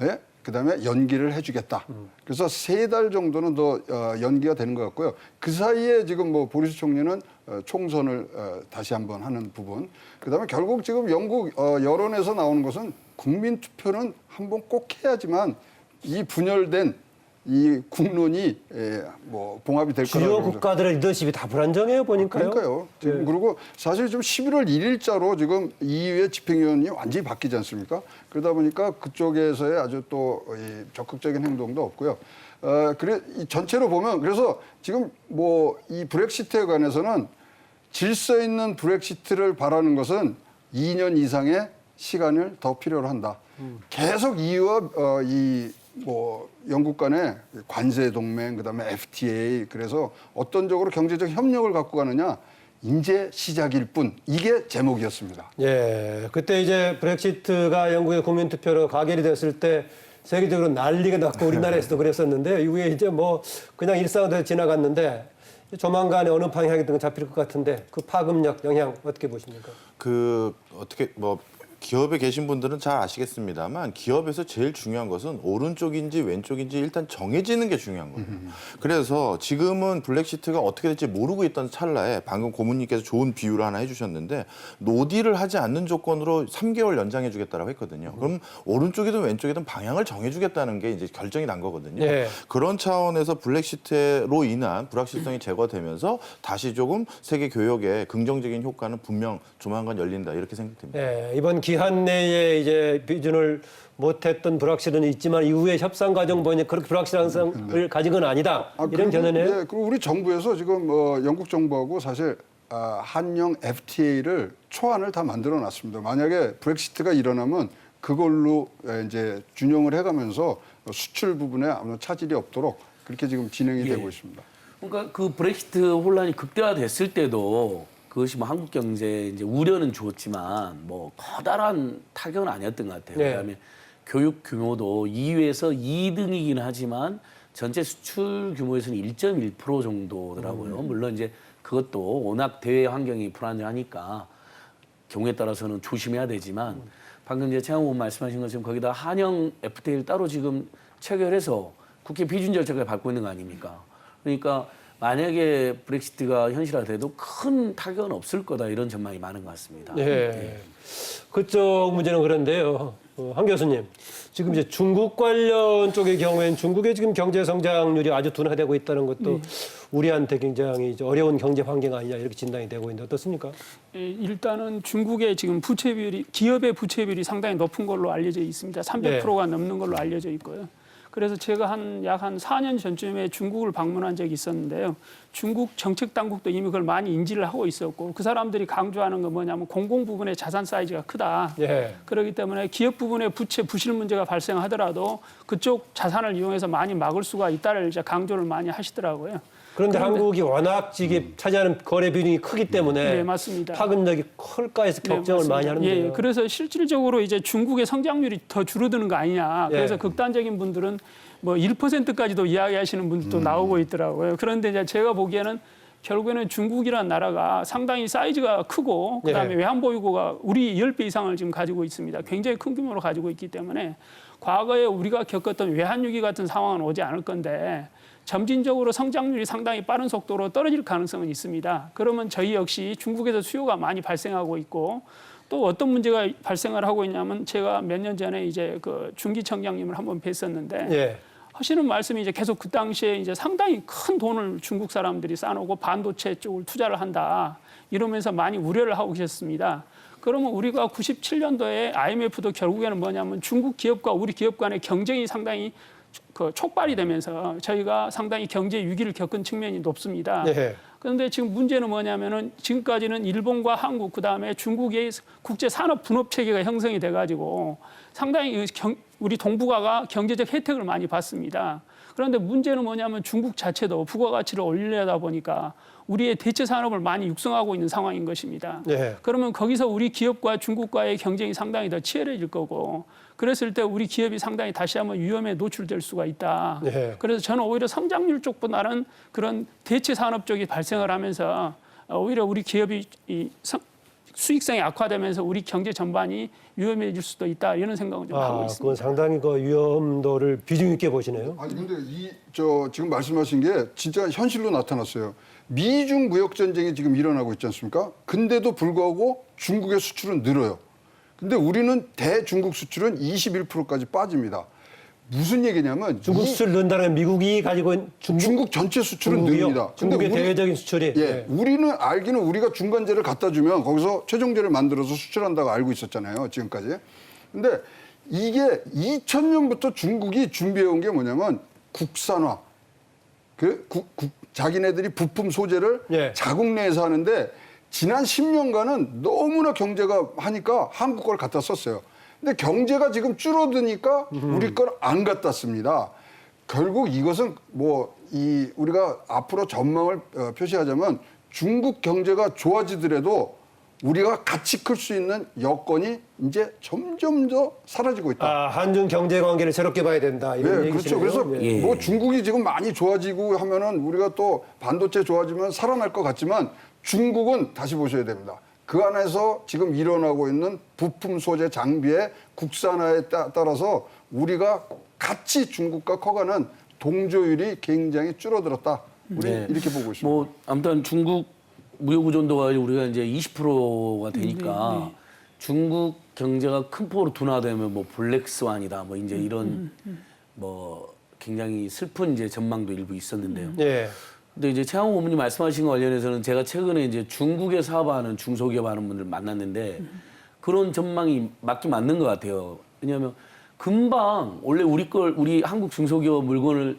예? 그다음에 연기를 해주겠다. 그래서 3달 정도는 더 연기가 되는 것 같고요. 그 사이에 지금 뭐 보리스 총리는 총선을 다시 한번 하는 부분. 그다음에 결국 지금 영국 여론에서 나오는 것은 국민 투표는 한번 꼭 해야지만 이 분열된 이 국론이 뭐 봉합이 될 거라고. 주요 국가들의 리더십이 다 불안정해요 보니까요. 그러니까요. 지금 그리고 사실 좀 11월 1일자로 지금 EU의 집행위원이 완전히 바뀌지 않습니까? 그러다 보니까 그쪽에서의 아주 또 적극적인 행동도 없고요. 그래 이 전체로 보면 그래서 지금 뭐 이 브렉시트에 관해서는 질서 있는 브렉시트를 바라는 것은 2년 이상의 시간을 더 필요로 한다. 계속 EU와 뭐 영국 간의 관세 동맹 그다음에 FTA 그래서 어떤 쪽으로 경제적 협력을 갖고 가느냐 이제 시작일 뿐 이게 제목이었습니다. 예, 그때 이제 브렉시트가 영국의 국민 투표로 가결이 됐을 때 세계적으로 난리가 났고 우리나라에서도 그랬었는데 이후에 이제 뭐 그냥 일상으로 지나갔는데 조만간에 어느 방향이든 잡힐 것 같은데 그 파급력 영향 어떻게 보십니까? 어떻게 뭐 기업에 계신 분들은 잘 아시겠습니다만 기업에서 제일 중요한 것은 오른쪽인지 왼쪽인지 일단 정해지는 게 중요한 거예요. 그래서 지금은 블랙시트가 어떻게 될지 모르고 있던 찰나에 방금 고문님께서 좋은 비유를 하나 해주셨는데 노딜을 하지 않는 조건으로 3개월 연장해 주겠다라고 했거든요. 그럼 오른쪽이든 왼쪽이든 방향을 정해 주겠다는 게 이제 결정이 난 거거든요. 네. 그런 차원에서 블랙시트로 인한 불확실성이 제거되면서 다시 조금 세계 교역에 긍정적인 효과는 분명 조만간 열린다 이렇게 생각됩니다. 예, 이번 기한 내에 이제 비준을 못했던 불확실은 있지만 이후에 협상 과정 보니 그렇게 불확실한 상을 가진 건 아니다. 이런 견해네요. 네, 그리고 우리 정부에서 지금 영국 정부하고 사실 한영 FTA를 초안을 다 만들어 놨습니다. 만약에 브렉시트가 일어나면 그걸로 이제 준용을 해가면서 수출 부분에 아무 차질이 없도록 그렇게 지금 진행이 되고 있습니다. 그러니까 그 브렉시트 혼란이 극대화됐을 때도 그것이 뭐 한국 경제에 이제 우려는 주었지만 뭐 커다란 타격은 아니었던 것 같아요. 네. 그다음에 교육 규모도 EU에서 2등이긴 하지만 전체 수출 규모에서는 1.1% 정도더라고요. 물론 이제 그것도 워낙 대외 환경이 불안정하니까 경우에 따라서는 조심해야 되지만 방금 이제 최양호 의원 말씀하신 것처럼 거기다 한영 FTA를 따로 지금 체결해서 국회 비준 절차까지 밟고 있는 거 아닙니까? 그러니까 만약에 브렉시트가 현실화돼도 큰 타격은 없을 거다 이런 전망이 많은 것 같습니다. 예. 그쪽 문제는 그런데요. 한 교수님, 지금 이제 중국 관련 쪽의 경우에는 중국의 지금 경제 성장률이 아주 둔화되고 있다는 것도 우리한테 굉장히 이제 어려운 경제 환경 아니냐 이렇게 진단이 되고 있는데 어떻습니까? 예, 일단은 중국의 지금 부채 비율이 기업의 부채 비율이 상당히 높은 걸로 알려져 있습니다. 300%가 넘는 걸로 알려져 있고요. 그래서 제가 약 한 4년 전쯤에 중국을 방문한 적이 있었는데요. 중국 정책 당국도 이미 그걸 많이 인지를 하고 있었고 그 사람들이 강조하는 건 뭐냐면 공공 부분의 자산 사이즈가 크다. 예. 그렇기 때문에 기업 부분의 부채 부실 문제가 발생하더라도 그쪽 자산을 이용해서 많이 막을 수가 있다를 이제 강조를 많이 하시더라고요. 그런데 한국이 워낙 차지하는 거래 비중이 크기 때문에 네, 맞습니다. 파급력이 클까 해서 걱정을 네, 많이 하는데요. 예, 그래서 실질적으로 이제 중국의 성장률이 더 줄어드는 거 아니냐. 그래서 예. 극단적인 분들은 뭐 1%까지도 이야기하시는 분들도 나오고 있더라고요. 그런데 이제 제가 보기에는 결국에는 중국이라는 나라가 상당히 사이즈가 크고 그다음에 예. 외환보유고가 우리 10배 이상을 지금 가지고 있습니다. 굉장히 큰 규모로 가지고 있기 때문에 과거에 우리가 겪었던 외환위기 같은 상황은 오지 않을 건데 점진적으로 성장률이 상당히 빠른 속도로 떨어질 가능성은 있습니다. 그러면 저희 역시 중국에서 수요가 많이 발생하고 있고 또 어떤 문제가 발생을 하고 있냐면 제가 몇 년 전에 이제 그 중기청장님을 한번 뵀었는데 예. 하시는 말씀이 이제 계속 그 당시에 이제 상당히 큰 돈을 중국 사람들이 쌓아놓고 반도체 쪽을 투자를 한다 이러면서 많이 우려를 하고 계셨습니다. 그러면 우리가 97년도에 IMF도 결국에는 뭐냐면 중국 기업과 우리 기업 간의 경쟁이 상당히 촉발이 되면서 저희가 상당히 경제 위기를 겪은 측면이 높습니다. 예. 그런데 지금 문제는 뭐냐면은 지금까지는 일본과 한국 그다음에 중국의 국제 산업 분업 체계가 형성이 돼 가지고 상당히 우리 동북아가 경제적 혜택을 많이 받습니다. 그런데 문제는 뭐냐면 중국 자체도 부가가치를 올리려다 보니까 우리의 대체 산업을 많이 육성하고 있는 상황인 것입니다. 예. 그러면 거기서 우리 기업과 중국과의 경쟁이 상당히 더 치열해질 거고 그랬을 때 우리 기업이 상당히 다시 한번 위험에 노출될 수가 있다. 예. 그래서 저는 오히려 성장률 쪽보다는 그런 대체 산업 쪽이 발생을 하면서 오히려 우리 기업이 수익성이 악화되면서 우리 경제 전반이 위험해질 수도 있다 이런 생각을 좀 하고 있습니다. 그건 상당히 그 위험도를 비중 있게 보시네요. 아니 근데 지금 말씀하신 게 진짜 현실로 나타났어요. 미중 무역 전쟁이 지금 일어나고 있지 않습니까? 근데도 불구하고 중국의 수출은 늘어요. 근데 우리는 대중국 수출은 21%까지 빠집니다. 무슨 얘기냐면 중국 수출 는다는 미국이 가지고 있는 중국 전체 수출은 중국이요? 늡니다. 중국의 근데 대외적인 수출이. 예, 네. 우리는 알기는 우리가 중간재를 갖다 주면 거기서 최종재를 만들어서 수출한다고 알고 있었잖아요, 지금까지. 근데 이게 2000년부터 중국이 준비해온 게 뭐냐면 국산화. 자기네들이 부품 소재를 예. 자국 내에서 하는데 지난 10년간은 너무나 경제가 하니까 한국 걸 갖다 썼어요. 근데 경제가 지금 줄어드니까 우리 걸 안 갖다 씁니다. 결국 이것은 우리가 앞으로 전망을 표시하자면 중국 경제가 좋아지더라도 우리가 같이 클 수 있는 여건이 이제 점점 더 사라지고 있다. 한중 경제 관계를 새롭게 봐야 된다. 이런 네, 그렇죠. 얘기시네요. 그래서 예. 뭐 중국이 지금 많이 좋아지고 하면은 우리가 또 반도체 좋아지면 살아날 것 같지만 중국은 다시 보셔야 됩니다. 그 안에서 지금 일어나고 있는 부품 소재 장비의 국산화에 따라서 우리가 같이 중국과 커가는 동조율이 굉장히 줄어들었다. 우리 네. 이렇게 보고 있습니다. 뭐 아무튼 중국 무역 의존도가 우리가 이제 20%가 되니까 중국 경제가 큰 폭으로 둔화되면 뭐 블랙스완이다 뭐 이제 이런 뭐 굉장히 슬픈 이제 전망도 일부 있었는데요. 예. 근데 이제 최양호 고문님 말씀하신 것 관련해서는 제가 최근에 이제 중국에 사업하는 중소기업 하는 분들 만났는데 그런 전망이 맞긴 맞는 것 같아요. 왜냐하면 금방 원래 우리 한국 중소기업 물건을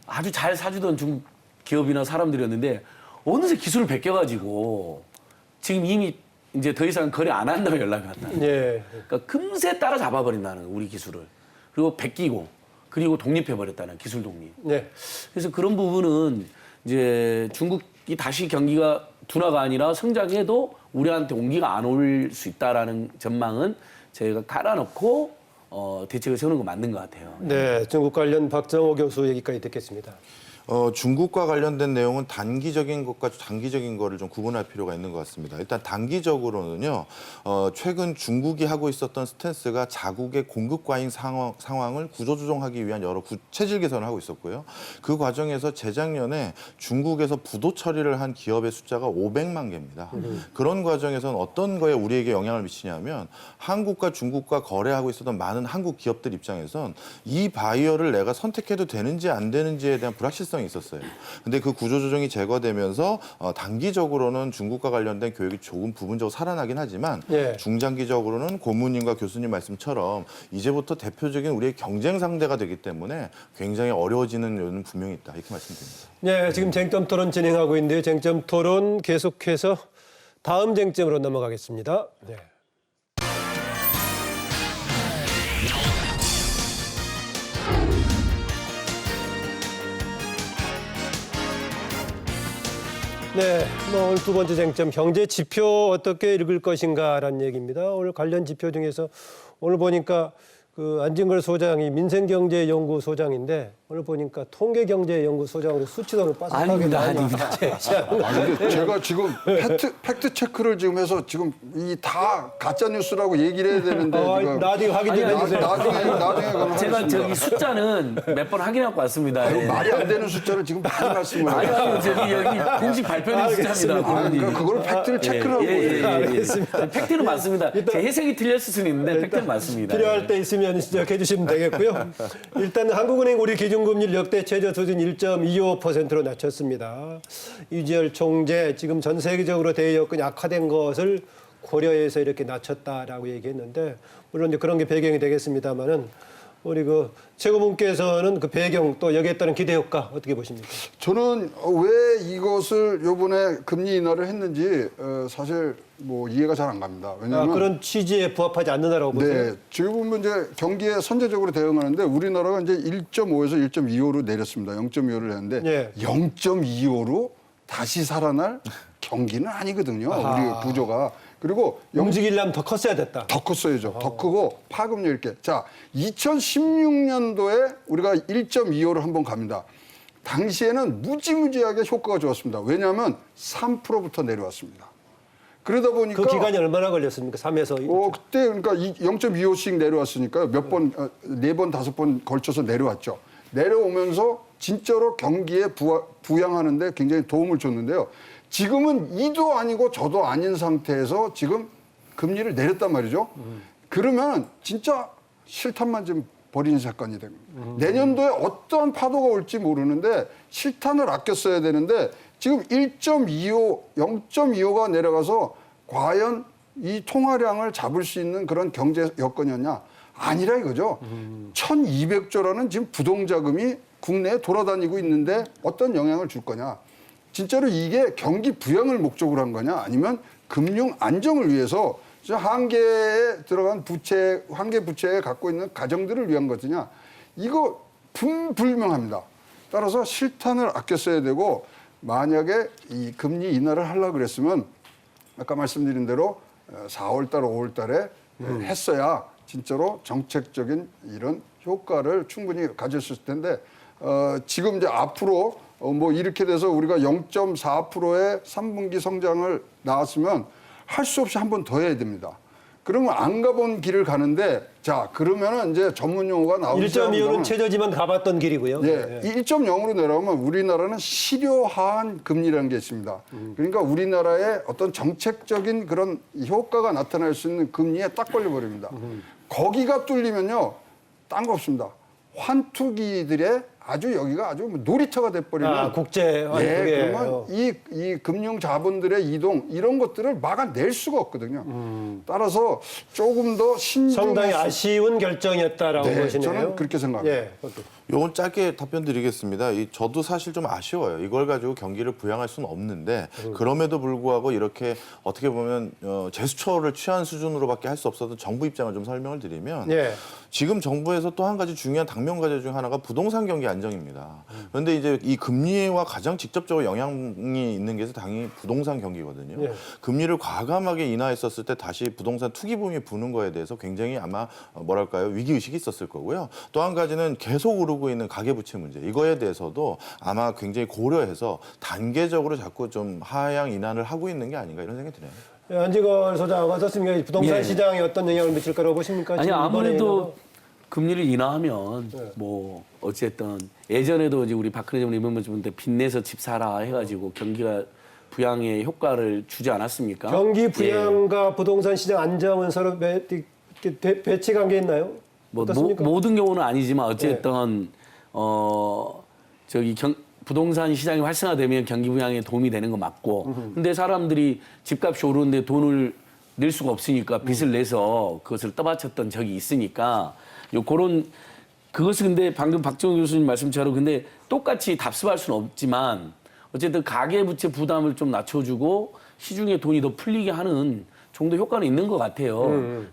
아주 잘 사주던 중국 기업이나 사람들이었는데 어느새 기술을 베껴가지고 지금 이미 이제 더 이상 거래 안 한다고 연락이 왔다. 예. 그러니까 금세 따라잡아버린다는 우리 기술을. 그리고 베끼고 그리고 독립해버렸다는 기술 독립. 네. 그래서 그런 부분은 이제 중국이 다시 경기가 둔화가 아니라 성장해도 우리한테 온기가 안 올 수 있다라는 전망은 저희가 깔아놓고 대책을 세우는 거 맞는 것 같아요. 네. 중국 관련 박정호 교수 얘기까지 듣겠습니다. 중국과 관련된 내용은 단기적인 것과 장기적인 거를 좀 구분할 필요가 있는 것 같습니다. 일단 단기적으로는요, 최근 중국이 하고 있었던 스탠스가 자국의 공급 과잉 상황을 구조조정하기 위한 여러 체질 개선을 하고 있었고요. 그 과정에서 재작년에 중국에서 부도 처리를 한 기업의 숫자가 500만 개입니다. 그런 과정에서는 어떤 거에 우리에게 영향을 미치냐면 한국과 중국과 거래하고 있었던 많은 한국 기업들 입장에선 이 바이어를 내가 선택해도 되는지 안 되는지에 대한 불확실성이 있었어요. 근데 그 구조조정이 제거되면서 단기적으로는 중국과 관련된 교육이 조금 부분적으로 살아나긴 하지만 예. 중장기적으로는 고모님과 교수님 말씀처럼 이제부터 대표적인 우리의 경쟁 상대가 되기 때문에 굉장히 어려워지는 요인은 분명히 있다. 이렇게 말씀드립니다. 네, 지금 쟁점 토론 진행하고 있는데요. 쟁점 토론 계속해서 다음 쟁점으로 넘어가겠습니다. 네. 네, 오늘 두 번째 쟁점 경제 지표 어떻게 읽을 것인가라는 얘기입니다. 오늘 관련 지표 중에서 오늘 보니까 그 안진걸 소장이 민생경제연구소장인데 오늘 보니까 통계경제연구소장으로 수치도를 빠삭하게 아닙니다. 근데 제가 지금 팩트 체크를 지금 해서 지금 이 다 가짜 뉴스라고 얘기를 해야 되는데 지금 나중에 확인 좀 해주세요. 나중에 그럼 제가 하겠습니다. 저기 숫자는 몇 번 확인하고 왔습니다. 아유, 예. 말이 안 되는 숫자를 지금 많이 말씀을 아니, 해요. 아니, 저기 여기 공식 발표된 숫자입니다. 그러니까 그걸 팩트를 체크를 하고 알겠습니다. 팩트는 맞습니다. 제 해석이 틀렸을 수는 있는데 팩트는 맞습니다. 필요할 때 있으면 지적해 주시면 되겠고요. 일단 한국은행 우리 기준금리를 역대 최저 수준 1.25%로 낮췄습니다. 유지열 총재 지금 전 세계적으로 대외 여건이 악화된 것을 고려해서 이렇게 낮췄다라고 얘기했는데 물론 이제 그런 게 배경이 되겠습니다만은 우리 그 최고분께서는 그 배경 또 여기에 따른 기대 효과 어떻게 보십니까? 저는 왜 이것을 요번에 금리 인하를 했는지 사실 뭐 이해가 잘 안 갑니다. 왜냐하면 그런 취지에 부합하지 않는다라고 보세요? 네, 지금 보면 이제 경기에 선제적으로 대응하는데 우리나라가 이제 1.5에서 1.25로 내렸습니다. 0.25를 했는데 예. 0.25로 다시 살아날 경기는 아니거든요. 우리 구조가. 그리고 움직이려면 더 컸어야 됐다. 더 컸어야죠. 더 크고 파급력 있게. 자, 2016년도에 우리가 1.25를 한번 갑니다. 당시에는 무지무지하게 효과가 좋았습니다. 왜냐하면 3%부터 내려왔습니다. 그러다 보니까 그 기간이 얼마나 걸렸습니까? 3에서 그때 그러니까 0.25씩 내려왔으니까요. 몇 번, 4번, 5번 걸쳐서 내려왔죠. 내려오면서 진짜로 경기에 부양하는데 굉장히 도움을 줬는데요. 지금은 이도 아니고 저도 아닌 상태에서 지금 금리를 내렸단 말이죠. 그러면 진짜 실탄만 좀 버리는 사건이 됩니다. 내년도에 어떤 파도가 올지 모르는데 실탄을 아껴 써야 되는데 지금 1.25, 0.25가 내려가서 과연 이 통화량을 잡을 수 있는 그런 경제 여건이었냐? 아니라 이거죠. 1,200조라는 지금 부동자금이 국내에 돌아다니고 있는데 어떤 영향을 줄 거냐? 진짜로 이게 경기 부양을 목적으로 한 거냐? 아니면 금융 안정을 위해서 한계에 들어간 부채, 한계 부채에 갖고 있는 가정들을 위한 것이냐? 이거 불명합니다. 따라서 실탄을 아껴 써야 되고 만약에 이 금리 인하를 하려고 그랬으면 아까 말씀드린 대로 4월 달, 5월 달에 했어야 진짜로 정책적인 이런 효과를 충분히 가졌을 텐데 지금 이제 앞으로 뭐 이렇게 돼서 우리가 0.4%의 3분기 성장을 나왔으면 할 수 없이 한 번 더 해야 됩니다. 그러면 안 가본 길을 가는데 자 그러면은 이제 전문 용어가 나오기 1.25는 최저지만 가봤던 길이고요. 예, 1.0으로 내려오면 우리나라는 실효화한 금리라는 게 있습니다. 그러니까 우리나라의 어떤 정책적인 그런 효과가 나타날 수 있는 금리에 딱 걸려버립니다. 거기가 뚫리면요, 딴 거 없습니다. 환투기들의 아주 여기가 아주 놀이터가 돼버리면 국제 환투기. 그러면 이 금융 자본들의 이동 이런 것들을 막아낼 수가 없거든요. 따라서 조금 더 상당히 아쉬운 결정이었다라고 보시네요. 저는 그렇게 생각합니다. 예. 요건 짧게 답변 드리겠습니다. 저도 사실 좀 아쉬워요. 이걸 가지고 경기를 부양할 수는 없는데 그럼에도 불구하고 이렇게 어떻게 보면 제스처를 취한 수준으로밖에 할 수 없어서 정부 입장을 좀 설명을 드리면 예. 지금 정부에서 또 한 가지 중요한 당면 과제 중 하나가 부동산 경기 안정입니다. 그런데 이제 이 금리와 가장 직접적으로 영향이 있는 게 당연히 부동산 경기거든요. 예. 금리를 과감하게 인하했었을 때 다시 부동산 투기 붐이 부는 거에 대해서 굉장히 아마 뭐랄까요 위기 의식이 있었을 거고요. 또 한 가지는 계속 오르고 있는 가계부채 문제 이거에 대해서도 아마 굉장히 고려해서 단계적으로 자꾸 좀 하향 인하를 하고 있는 게 아닌가 이런 생각이 드네요. 안지걸 소장 어떻습니까? 부동산 예. 시장에 어떤 영향을 미칠 거라고 보십니까? 아니 지금 아무래도 금리를 인하하면 뭐 어쨌든 예전에도 이제 우리 박근혜 정부 이명박 때 빚내서 집 사라 해가지고 경기가 부양에 효과를 주지 않았습니까? 경기 부양과 부동산 시장 안정은 서로 배치 관계 있나요? 뭐 어떻습니까? 모든 경우는 아니지만 어쨌든 부동산 시장이 활성화되면 경기 부양에 도움이 되는 거 맞고 근데 사람들이 집값이 오르는데 돈을 낼 수가 없으니까 빚을 내서 그것을 떠받쳤던 적이 있으니까 그것은 근데 방금 박정우 교수님 말씀처럼 근데 똑같이 답습할 수는 없지만 어쨌든 가계부채 부담을 좀 낮춰주고 시중에 돈이 더 풀리게 하는 정도 효과는 있는 것 같아요.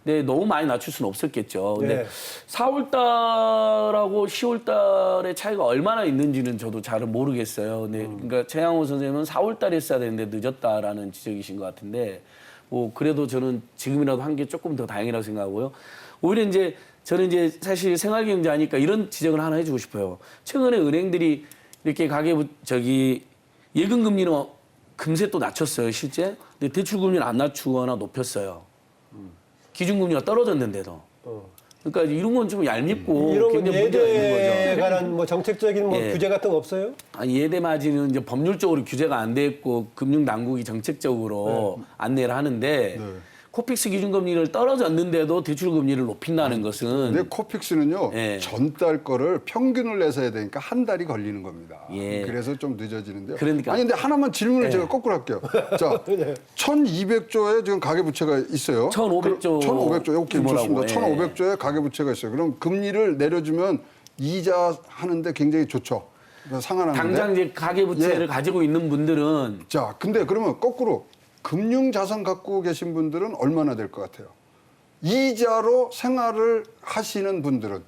근데 너무 많이 낮출 수는 없었겠죠. 근데 네. 4월 달하고 10월 달의 차이가 얼마나 있는지는 저도 잘은 모르겠어요. 근데 그러니까 최양호 선생님은 4월 달에 했어야 되는데 늦었다라는 지적이신 것 같은데 뭐 그래도 저는 지금이라도 한 게 조금 더 다행이라고 생각하고요. 오히려 이제 저는 이제 사실 생활경제하니까 이런 지적을 하나 해주고 싶어요. 최근에 은행들이 이렇게 예금 금리는 금세 또 낮췄어요, 실제. 근데 대출 금리는 안 낮추거나 높였어요. 기준금리가 떨어졌는데도. 그러니까 이런 건 좀 얄밉고 이런 굉장히 문제가 있는 예대에 거죠. 관한 뭐 정책적인 예. 규제 같은 거 없어요? 아니 예대 마진은 이제 법률적으로 규제가 안 돼 있고 금융 당국이 정책적으로 안내를 하는데 코픽스 기준금리를 떨어졌는데도 대출 금리를 높인다는 것은 근데 코픽스는요 예. 전달 거를 평균을 내서 해야 되니까 한 달이 걸리는 겁니다. 예. 그래서 좀 늦어지는데요. 그러니까. 아니 근데 하나만 질문을 예. 제가 거꾸로 할게요. 자, 1,200조의 지금 가계부채가 있어요. 1,500조 1,500조 오케이 규모라고. 좋습니다. 예. 1,500조의 가계부채가 있어요. 그럼 금리를 내려주면 이자 하는데 굉장히 좋죠. 상환하는데. 당장 이제 가계부채를 예. 가지고 있는 분들은 자, 근데 그러면 거꾸로 금융자산 갖고 계신 분들은 얼마나 될 것 같아요? 이자로 생활을 하시는 분들은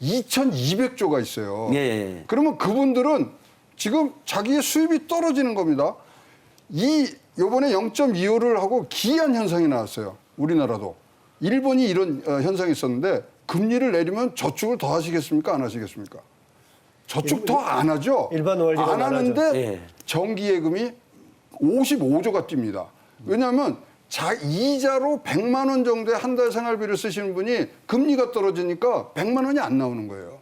2,200조가 있어요. 예. 그러면 그분들은 지금 자기의 수입이 떨어지는 겁니다. 요번에 0.25를 하고 기이한 현상이 나왔어요. 우리나라도. 일본이 이런 현상이 있었는데 금리를 내리면 저축을 더 하시겠습니까? 안 하시겠습니까? 저축 더 안 하죠. 일반 월기는 안 안 하는데 하죠. 예. 정기예금이 55조가 뜁니다. 왜냐하면 자 이자로 100만 원 정도의 한 달 생활비를 쓰시는 분이 금리가 떨어지니까 100만 원이 안 나오는 거예요.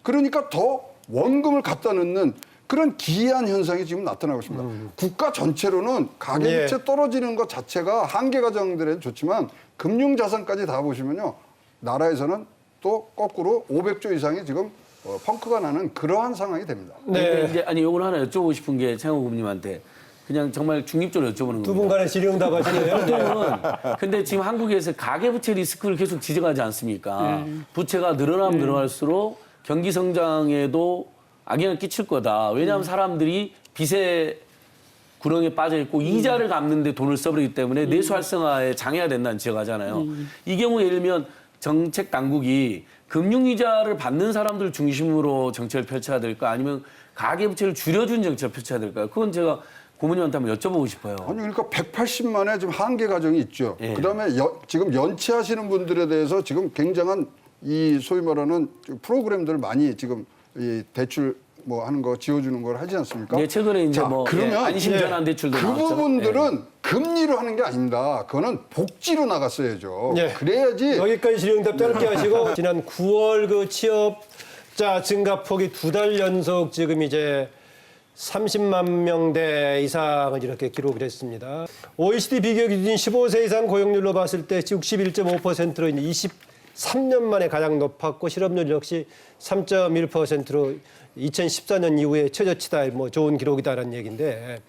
그러니까 더 원금을 갖다 넣는 그런 기이한 현상이 지금 나타나고 있습니다. 국가 전체로는 가계부채 떨어지는 것 자체가 한계 가정들은 좋지만 금융자산까지 다 보시면요. 나라에서는 또 거꾸로 500조 이상이 지금 펑크가 나는 그러한 상황이 됩니다. 네. 이제 아니 요걸 하나 여쭤보고 싶은 게 최영호 부님한테 그냥 정말 중립적으로 여쭤보는 겁니다. 두 분 간에 질의응답 하시네요. 보통은 근데 지금 한국에서 가계부채 리스크를 계속 지적하지 않습니까? 부채가 늘어나면 늘어날수록 경기 성장에도 악영향을 끼칠 거다. 왜냐하면 사람들이 빚에 구렁에 빠져 있고 이자를 갚는데 돈을 써버리기 때문에 내수 활성화에 장애가 된다는 지적하잖아요. 이 경우에 예를 들면 정책 당국이 금융이자를 받는 사람들 중심으로 정책을 펼쳐야 될까 아니면 가계부채를 줄여준 정책을 펼쳐야 될까요? 그건 제가 고모님한테 한번 여쭤보고 싶어요. 아니 그러니까 180만의 지금 한계 가정이 있죠. 예. 그다음에 지금 연체하시는 분들에 대해서 지금 굉장한 이 소위 말하는 프로그램들을 많이 지금 이 대출 뭐 하는 거 지어주는 걸 하지 않습니까? 네, 최근에 이제 자, 뭐 그러면 안심전환 대출도 그 나왔죠. 부분들은 금리로 하는 게 아닙니다. 그거는 복지로 나갔어야죠. 네. 그래야지 여기까지 질의응답 짧게 하시고 지난 9월 그 취업자 증가폭이 2달 연속 지금 이제 30만 명대 이상을 이렇게 기록을 했습니다. OECD 비교 기준인 15세 이상 고용률로 봤을 때 61.5%로 이제 23년 만에 가장 높았고 실업률 역시 3.1%로 2014년 이후에 최저치다 뭐 좋은 기록이다라는 얘기인데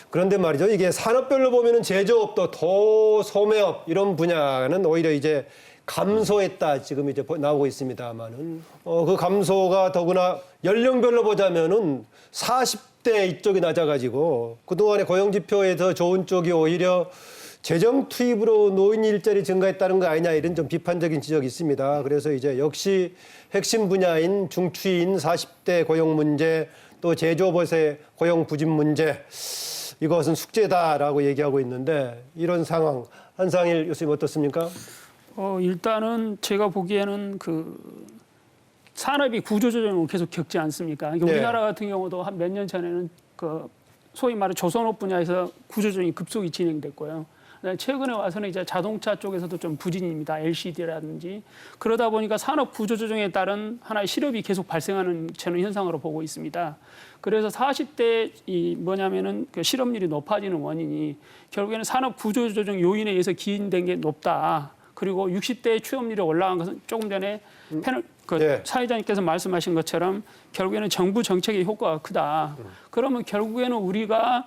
그런데 말이죠. 이게 산업별로 보면은 제조업도 소매업 이런 분야는 오히려 이제 감소했다 지금 이제 나오고 있습니다만은 그 감소가 더구나 연령별로 보자면은 40대 이쪽이 낮아가지고 그동안의 고용 지표에서 좋은 쪽이 오히려 재정 투입으로 노인 일자리 증가했다는 거 아니냐 이런 좀 비판적인 지적이 있습니다. 그래서 이제 역시 핵심 분야인 중추인 40대 고용 문제 또 제조업의 고용 부진 문제 이것은 숙제다라고 얘기하고 있는데 이런 상황 한상일 교수님 어떻습니까? 일단은 제가 보기에는 그 산업이 구조조정을 계속 겪지 않습니까? 네. 우리나라 같은 경우도 한 몇 년 전에는 그 소위 말해 조선업 분야에서 구조조정이 급속히 진행됐고요. 최근에 와서는 이제 자동차 쪽에서도 좀 부진입니다. LCD라든지 그러다 보니까 산업 구조조정에 따른 하나의 실업이 계속 발생하는 저는 현상으로 보고 있습니다. 그래서 40대 이 뭐냐면은 그 실업률이 높아지는 원인이 결국에는 산업 구조조정 요인에 의해서 기인된 게 높다. 그리고 60대 취업률이 올라간 것은 조금 전에 패널 네. 사회자님께서 말씀하신 것처럼 결국에는 정부 정책의 효과가 크다. 그러면 결국에는 우리가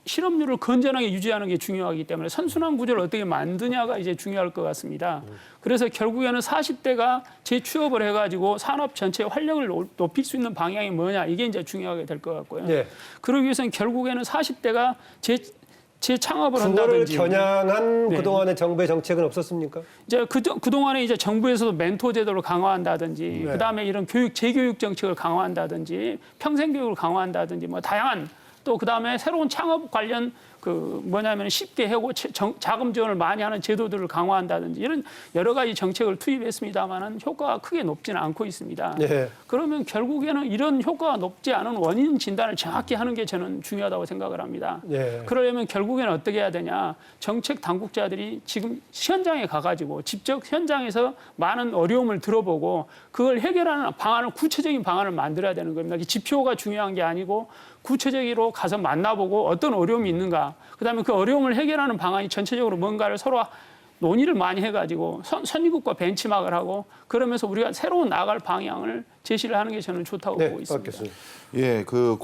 실업률을 건전하게 유지하는 게 중요하기 때문에 선순환 구조를 어떻게 만드냐가 이제 중요할 것 같습니다. 그래서 결국에는 40대가 재취업을 해가지고 산업 전체의 활력을 높일 수 있는 방향이 뭐냐 이게 이제 중요하게 될 것 같고요. 네. 그러기 위해서는 결국에는 40대가 재창업을 그거를 한다든지 겨냥한 네. 그동안의 정부의 정책은 없었습니까? 이제 그동안에 이제 정부에서도 멘토 제도를 강화한다든지 그다음에 이런 재교육 정책을 강화한다든지 평생 교육을 강화한다든지 뭐 다양한 또 그다음에 새로운 창업 관련 그 뭐냐면 쉽게 하고 자금 지원을 많이 하는 제도들을 강화한다든지 이런 여러 가지 정책을 투입했습니다만은 효과가 크게 높지는 않고 있습니다. 네. 그러면 결국에는 이런 효과가 높지 않은 원인 진단을 정확히 하는 게 저는 중요하다고 생각을 합니다. 네. 그러려면 결국에는 어떻게 해야 되냐. 정책 당국자들이 지금 현장에 가가지고 직접 현장에서 많은 어려움을 들어보고 그걸 해결하는 방안을 구체적인 방안을 만들어야 되는 겁니다. 지표가 중요한 게 아니고 구체적으로 가서 만나보고 어떤 어려움이 있는가. 그다음에 그 어려움을 해결하는 방안이 전체적으로 뭔가를 서로 논의를 많이 해가지고 선진국과 벤치마크를 하고 그러면서 우리가 새로운 나아갈 방향을 제시를 하는 게 저는 좋다고 보고 있습니다. 예, 그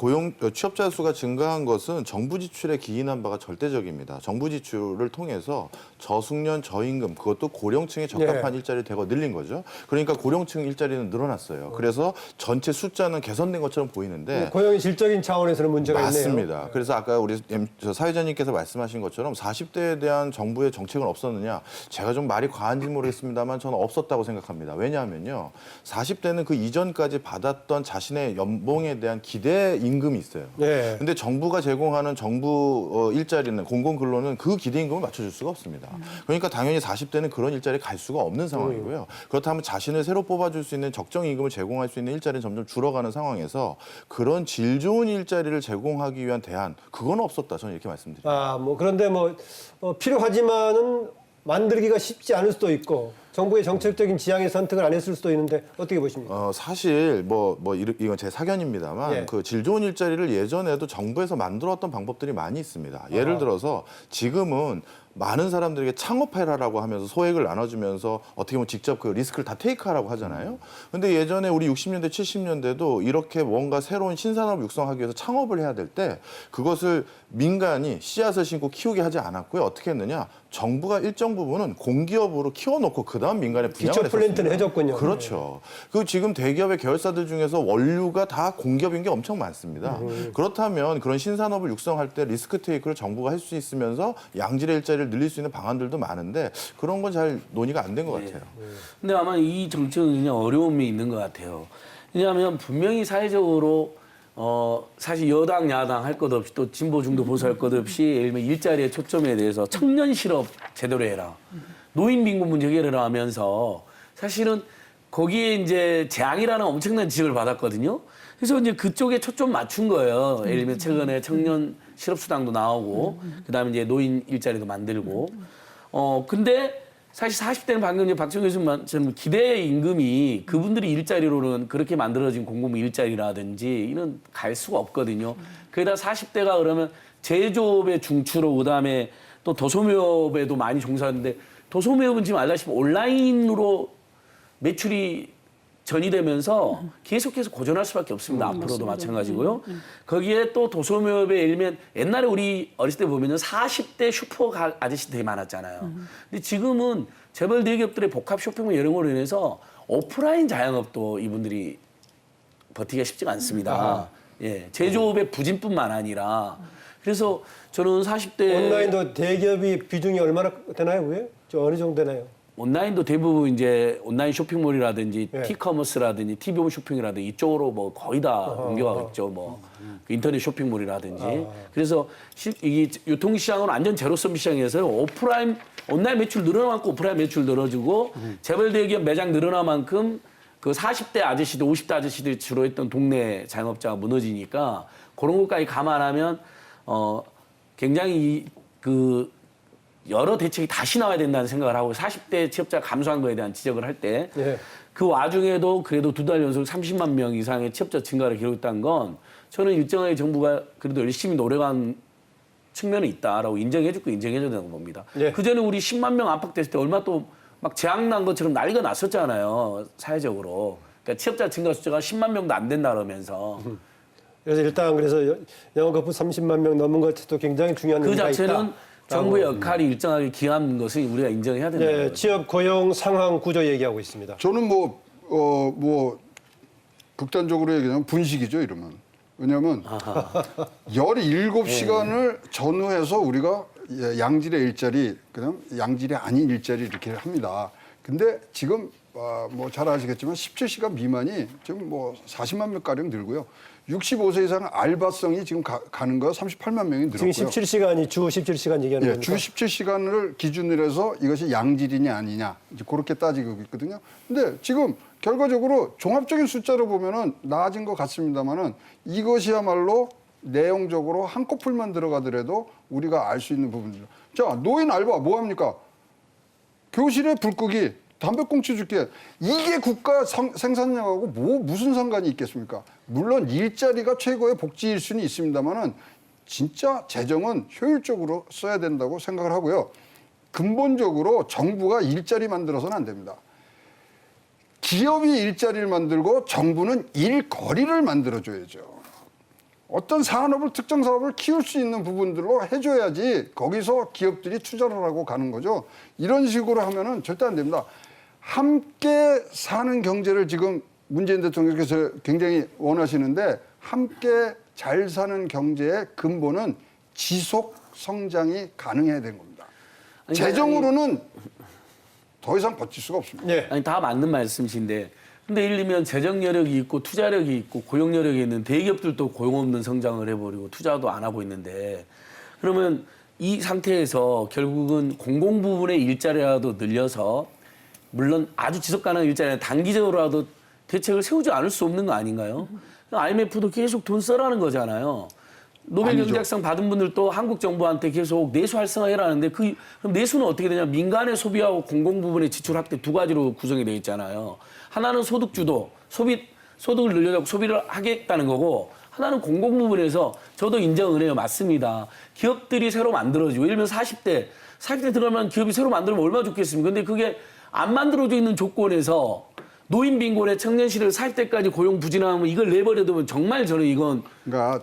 취업자 수가 증가한 것은 정부 지출에 기인한 바가 절대적입니다. 정부 지출을 통해서 저숙련, 저임금 그것도 고령층에 적합한 일자리를 대거 늘린 거죠. 그러니까 고령층 일자리는 늘어났어요. 그래서 전체 숫자는 개선된 것처럼 보이는데 고용의 질적인 차원에서는 문제가 있네요. 맞습니다. 그래서 아까 우리 사회자님께서 말씀하신 것처럼 40대에 대한 정부의 정책은 없었느냐? 제가 좀 말이 과한지 모르겠습니다만 저는 없었다고 생각합니다. 왜냐하면요. 40대는 그 이전 작년까지 받았던 자신의 연봉에 대한 기대 임금이 있어요. 네. 근데 정부가 제공하는 정부 일자리는 공공근로는 그 기대 임금을 맞춰줄 수가 없습니다. 그러니까 당연히 40대는 그런 일자리에 갈 수가 없는 상황이고요. 그렇다면 자신을 새로 뽑아줄 수 있는 적정 임금을 제공할 수 있는 일자리는 점점 줄어가는 상황에서 그런 질 좋은 일자리를 제공하기 위한 대안 그건 없었다. 저는 이렇게 말씀드립니다. 뭐 그런데 필요하지만은 만들기가 쉽지 않을 수도 있고 정부의 정책적인 지향의 선택을 안 했을 수도 있는데 어떻게 보십니까? 사실 이건 제 사견입니다만 예. 그 질 좋은 일자리를 예전에도 정부에서 만들었던 방법들이 많이 있습니다. 예를 들어서 지금은 많은 사람들에게 창업해라라고 하면서 소액을 나눠주면서 어떻게 보면 직접 그 리스크를 다 테이크하라고 하잖아요. 근데 예전에 우리 60년대, 70년대도 이렇게 뭔가 새로운 신산업을 육성하기 위해서 창업을 해야 될 때 그것을 민간이 씨앗을 심고 키우게 하지 않았고요. 어떻게 했느냐? 정부가 일정 부분은 공기업으로 키워놓고 그다음 민간에 분양을 기초 플랜트는 했었습니다. 해줬군요. 그렇죠. 그 지금 대기업의 계열사들 중에서 원료가 다 공기업인 게 엄청 많습니다. 그렇다면 그런 신산업을 육성할 때 리스크 테이크를 정부가 할 수 있으면서 양질의 일자리를 늘릴 수 있는 방안들도 많은데 그런 건 잘 논의가 안 된 것 같아요. 근데 아마 이 정책은 그냥 어려움이 있는 것 같아요. 왜냐하면 분명히 사회적으로 사실 여당 야당 할 것 없이 또 진보 중도 보수 할 것 없이 예를 들면 일자리의 초점에 대해서 청년 실업 제대로 해라. 노인 빈곤 문제 해결해라 하면서 사실은 거기에 이제 재앙이라는 엄청난 지적을 받았거든요. 그래서 이제 그쪽에 초점 맞춘 거예요. 예를 들면 최근에 청년 실업수당도 나오고 그다음에 이제 노인 일자리도 만들고. 근데 사실 40대는 방금 이제 박정 교수님처럼 기대 임금이 그분들이 일자리로는 그렇게 만들어진 공공 일자리라든지 이런 갈 수가 없거든요. 거기다 40대가 그러면 제조업의 중추로 그다음에 또 도소매업에도 많이 종사하는데 도소매업은 지금 알다시피 온라인으로 매출이 전이되면서 계속해서 고전할 수밖에 없습니다. 앞으로도 마찬가지고요. 거기에 또 도소매업에 예를 들면 옛날에 우리 어렸을 때 보면은 40대 슈퍼 아저씨 되게 많았잖아요. 근데 지금은 재벌 대기업들의 복합 쇼핑몰 이런 거로 인해서 오프라인 자영업도 이분들이 버티기가 쉽지가 않습니다. 예, 제조업의 부진뿐만 아니라 그래서 저는 40대 온라인도 대기업이 비중이 얼마나 되나요, 그게? 어느 정도 되나요? 온라인도 대부분 이제 온라인 쇼핑몰이라든지 예. 티커머스라든지 TV 쇼핑이라든지 이쪽으로 뭐 거의 다 옮겨가고 있죠. 뭐 인터넷 쇼핑몰이라든지. 그래서 이게 유통시장은 완전 제로섬 시장에서 오프라인 온라인 매출 늘어나만큼 오프라인 매출 늘어지고 재벌 대기업 매장 늘어난 만큼 그 40대 아저씨들, 50대 아저씨들이 주로 했던 동네 자영업자가 무너지니까 그런 것까지 감안하면 굉장히 그 여러 대책이 다시 나와야 된다는 생각을 하고 40대 취업자 감소한 거에 대한 지적을 할 때 그 와중에도 그래도 2달 연속 30만 명 이상의 취업자 증가를 기록했다는 건 저는 일정하게 정부가 그래도 열심히 노력한 측면이 있다라고 인정해주고 인정해줘야 된다고 봅니다. 네. 그전에 우리 10만 명 안팎됐을 때 얼마 또 막 재앙난 것처럼 난리가 났었잖아요. 사회적으로. 그러니까 취업자 증가 숫자가 10만 명도 안 된다 그러면서. 그래서 일단 영업거부 30만 명 넘은 것도 굉장히 중요한 그 의미가 있다. 자체는 정부의 역할이 일정하게 기여한 것을 우리가 인정해야 된다. 네, 취업 고용 상황 구조 얘기하고 있습니다. 저는 극단적으로 얘기하면 분식이죠, 이러면. 왜냐하면 17시간을 전후해서 우리가 양질의 일자리, 그냥 양질의 아닌 일자리 이렇게 합니다. 근데 지금 잘 아시겠지만 17시간 미만이 지금 40만 명가량 늘고요. 65세 이상 알바성이 지금 가는 거 38만 명이 늘었고요. 지금 17시간이 주 17시간 얘기하는 겁니까? 주 17시간을 기준으로 해서 이것이 양질이냐 아니냐 이제 그렇게 따지고 있거든요. 근데 지금 결과적으로 종합적인 숫자로 보면은 나아진 것 같습니다만은 이것이야말로 내용적으로 한꺼풀만 들어가더라도 우리가 알 수 있는 부분이죠. 자, 노인 알바 뭐 합니까? 교실에 불 끄기, 담배꽁초 줄게. 이게 국가 생산량하고 무슨 상관이 있겠습니까? 물론 일자리가 최고의 복지일 수는 있습니다만은 진짜 재정은 효율적으로 써야 된다고 생각을 하고요. 근본적으로 정부가 일자리 만들어서는 안 됩니다. 기업이 일자리를 만들고 정부는 일거리를 만들어줘야죠. 어떤 산업을 특정 사업을 키울 수 있는 부분들로 해줘야지 거기서 기업들이 투자를 하고 가는 거죠. 이런 식으로 하면은 절대 안 됩니다. 함께 사는 경제를 지금 문재인 대통령께서 굉장히 원하시는데 함께 잘 사는 경제의 근본은 지속 성장이 가능해야 되는 겁니다. 재정으로는 더 이상 버틸 수가 없습니다. 네. 아니 다 맞는 말씀이신데 근데 예를 들면 재정 여력이 있고 투자력이 있고 고용 여력이 있는 대기업들도 고용 없는 성장을 해버리고 투자도 안 하고 있는데 그러면 이 상태에서 결국은 공공 부분의 일자리라도 늘려서 물론 아주 지속 가능한 일자리는 단기적으로라도 대책을 세우지 않을 수 없는 거 아닌가요? IMF도 계속 돈 써라는 거잖아요. 노벨 아니죠. 경제학상 받은 분들도 한국 정부한테 계속 내수 활성화해라는데 그럼 내수는 어떻게 되냐? 민간의 소비하고 공공 부분의 지출 확대 두 가지로 구성이 되어 있잖아요. 하나는 소득 주도, 소득을 늘려서 소비를 하겠다는 거고 하나는 공공 부분에서 저도 인정을 해요. 맞습니다. 기업들이 새로 만들어지고 예를 들면 40대 들어가면 기업이 새로 만들면 얼마나 좋겠습니까? 근데 그게 안 만들어져 있는 조건에서 노인 빈곤의 청년 시대를 40대까지 고용 부진하면 이걸 내버려두면 정말 저는 이건 그러니까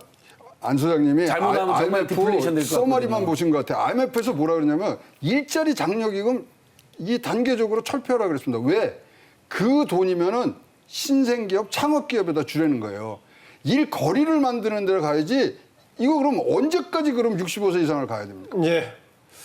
안 소장님이 잘못하면 정말 디플레이션 될것 같거든요. 써머리만 보신 것 같아요. IMF에서 뭐라 그러냐면 일자리 장려기금 이 단계적으로 철폐하라 그랬습니다. 왜? 그 돈이면은 신생기업, 창업기업에다 주려는 거예요. 일거리를 만드는 데를 가야지 이거 그럼 언제까지 그럼 65세 이상을 가야 됩니까? 예.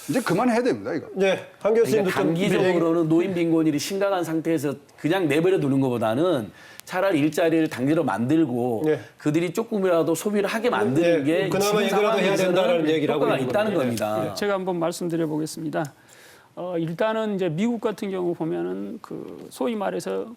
이제 그만해야 됩니다, 이거. 네, 한 교수님도 그러니까 단기적으로는 노인 빈곤율이 심각한 상태에서 그냥 내버려 두는 것보다는 차라리 일자리를 단기로 만들고 네. 그들이 조금이라도 소비를 하게 만드는 네, 게 그나마 지금 이거라도 해야 된다는 상황에서는 얘기를 하고 효과가 있는 있다는 거죠. 겁니다. 제가 한번 말씀드려 보겠습니다. 일단은 이제 미국 같은 경우 보면은 그 소위 말해서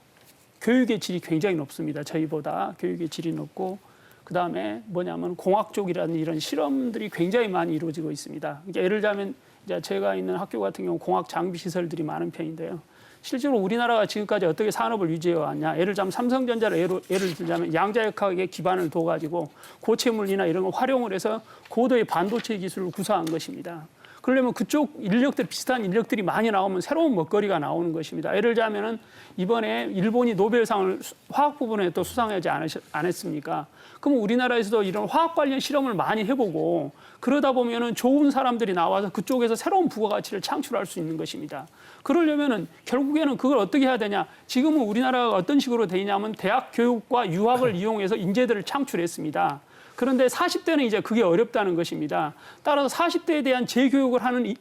교육의 질이 굉장히 높습니다. 저희보다 교육의 질이 높고 그 다음에 뭐냐면 공학 쪽이라는 이런 실험들이 굉장히 많이 이루어지고 있습니다. 그러니까 예를 들자면 이제 제가 있는 학교 같은 경우 공학 장비 시설들이 많은 편인데요. 실제로 우리나라가 지금까지 어떻게 산업을 유지해 왔냐? 예를 들자면 삼성전자를 예를 들자면 양자역학에 기반을 둬가지고 고체 물리나 이런 걸 활용을 해서 고도의 반도체 기술을 구사한 것입니다. 그러려면 그쪽 인력들 비슷한 인력들이 많이 나오면 새로운 먹거리가 나오는 것입니다. 예를 들자면은 이번에 일본이 노벨상을 화학 부분에 또 수상하지 않았습니까? 그럼 우리나라에서도 이런 화학 관련 실험을 많이 해보고 그러다 보면은 좋은 사람들이 나와서 그쪽에서 새로운 부가가치를 창출할 수 있는 것입니다. 그러려면은 결국에는 그걸 어떻게 해야 되냐? 지금은 우리나라가 어떤 식으로 되냐면 대학 교육과 유학을 이용해서 인재들을 창출했습니다. 그런데 40대는 이제 그게 어렵다는 것입니다. 따라서 40대에 대한 재교육을 하는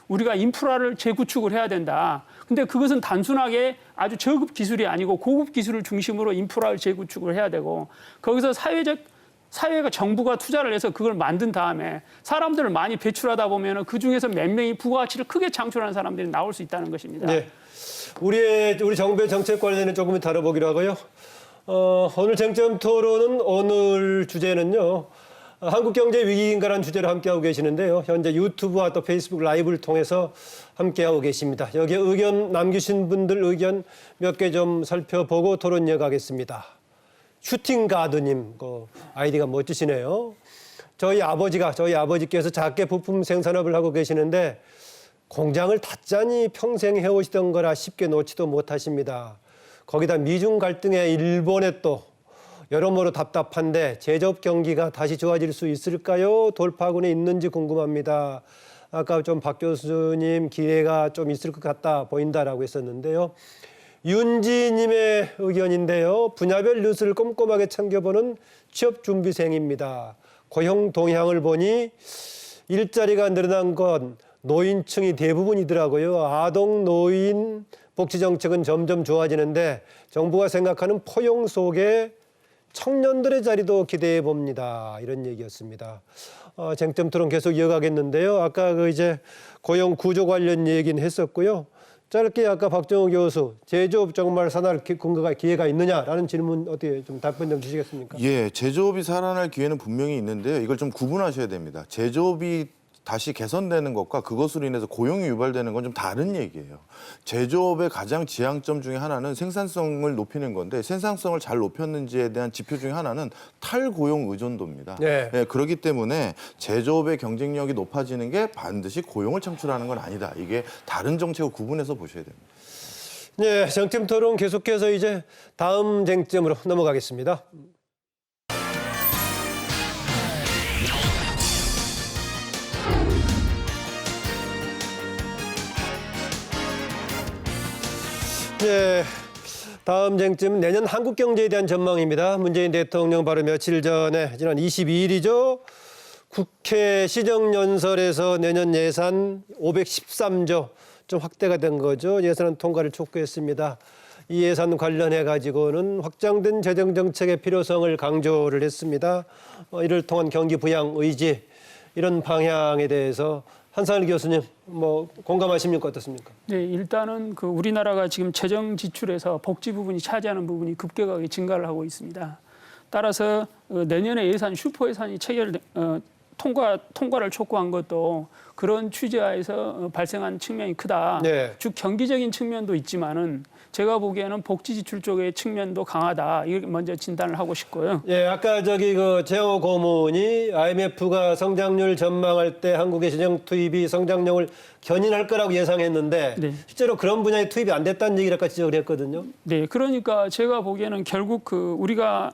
우리가 인프라를 재구축을 해야 된다. 근데 그것은 단순하게 아주 저급 기술이 아니고 고급 기술을 중심으로 인프라를 재구축을 해야 되고 거기서 사회가 정부가 투자를 해서 그걸 만든 다음에 사람들을 많이 배출하다 보면 그 중에서 몇 명이 부가가치를 크게 창출하는 사람들이 나올 수 있다는 것입니다. 네. 우리 정부의 정책 관련은 조금 다뤄보기로 하고요. 오늘 쟁점 토론은 오늘 주제는요. 한국경제 위기인가라는 주제로 함께하고 계시는데요. 현재 유튜브와 또 페이스북 라이브를 통해서 함께하고 계십니다. 여기에 의견 남기신 분들 의견 몇 개 좀 살펴보고 토론 이어가겠습니다. 슈팅가드님, 아이디가 멋지시네요. 저희 아버지께서 작게 부품 생산업을 하고 계시는데 공장을 닫자니 평생 해오시던 거라 쉽게 놓지도 못하십니다. 거기다 미중 갈등에 일본에 또 여러모로 답답한데 제조업 경기가 다시 좋아질 수 있을까요? 돌파군에 있는지 궁금합니다. 아까 좀 박 교수님 기회가 좀 있을 것 같다 보인다라고 했었는데요. 윤지님의 의견인데요. 분야별 뉴스를 꼼꼼하게 챙겨보는 취업준비생입니다. 고용 동향을 보니 일자리가 늘어난 건 노인층이 대부분이더라고요. 아동 노인 복지 정책은 점점 좋아지는데 정부가 생각하는 포용 속에 청년들의 자리도 기대해 봅니다. 이런 얘기였습니다. 쟁점 토론 계속 이어가겠는데요. 아까 이제 고용 구조 관련 얘기는 했었고요. 짧게 아까 박정호 교수 제조업 정말 살아날 기회가 있느냐라는 질문 어떻게 좀 답변 좀 주시겠습니까? 예, 제조업이 살아날 기회는 분명히 있는데요. 이걸 좀 구분하셔야 됩니다. 제조업이 다시 개선되는 것과 그것으로 인해서 고용이 유발되는 건 좀 다른 얘기예요. 제조업의 가장 지향점 중에 하나는 생산성을 높이는 건데 생산성을 잘 높였는지에 대한 지표 중에 하나는 탈고용 의존도입니다. 네. 예, 그렇기 때문에 제조업의 경쟁력이 높아지는 게 반드시 고용을 창출하는 건 아니다. 이게 다른 정책을 구분해서 보셔야 됩니다. 네, 쟁점 토론 계속해서 이제 다음 쟁점으로 넘어가겠습니다. 네, 다음 쟁점은 내년 한국 경제에 대한 전망입니다. 문재인 대통령 바로 며칠 전에 지난 22일이죠. 국회 시정연설에서 내년 예산 513조 좀 확대가 된 거죠. 예산 통과를 촉구했습니다. 이 예산 관련해 가지고는 확장된 재정 정책의 필요성을 강조를 했습니다. 이를 통한 경기 부양 의지 이런 방향에 대해서 한상일 교수님 뭐 공감하십니까 어떻습니까? 네, 일단은 그 우리나라가 지금 재정 지출에서 복지 부분이 차지하는 부분이 급격하게 증가를 하고 있습니다. 따라서 내년에 예산 슈퍼 예산이 통과를 촉구한 것도 그런 취지하에서 발생한 측면이 크다. 네. 즉 경기적인 측면도 있지만은 제가 보기에는 복지 지출 쪽의 측면도 강하다. 이걸 먼저 진단을 하고 싶고요. 예, 아까 그 재호 고문이 IMF가 성장률 전망할 때 한국의 재정 투입이 성장력을 견인할 거라고 예상했는데 네. 실제로 그런 분야에 투입이 안 됐다는 얘기를 아까 지적을 했거든요. 네, 그러니까 제가 보기에는 결국 우리가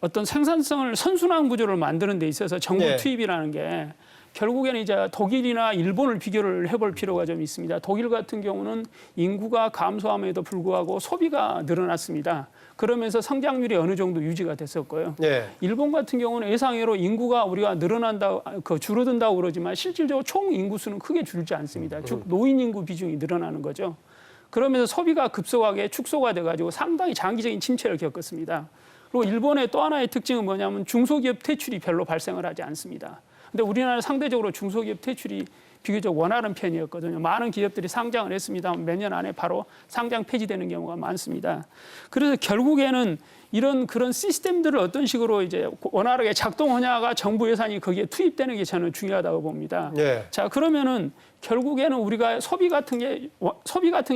어떤 생산성을 선순환 구조를 만드는 데 있어서 정부 네. 투입이라는 게 결국에는 이제 독일이나 일본을 비교를 해볼 필요가 좀 있습니다. 독일 같은 경우는 인구가 감소함에도 불구하고 소비가 늘어났습니다. 그러면서 성장률이 어느 정도 유지가 됐었고요. 네. 일본 같은 경우는 예상외로 인구가 우리가 줄어든다고 그러지만 실질적으로 총 인구수는 크게 줄지 않습니다. 즉 노인 인구 비중이 늘어나는 거죠. 그러면서 소비가 급속하게 축소가 돼가지고 상당히 장기적인 침체를 겪었습니다. 그리고 일본의 또 하나의 특징은 뭐냐면 중소기업 퇴출이 별로 발생을 하지 않습니다. 근데 우리나라는 상대적으로 중소기업 퇴출이 비교적 원활한 편이었거든요. 많은 기업들이 상장을 했습니다만 몇 년 안에 바로 상장 폐지되는 경우가 많습니다. 그래서 결국에는 그런 시스템들을 어떤 식으로 이제 원활하게 작동하냐가 정부 예산이 거기에 투입되는 게 저는 중요하다고 봅니다. 네. 자, 그러면은 결국에는 우리가 소비 같은 게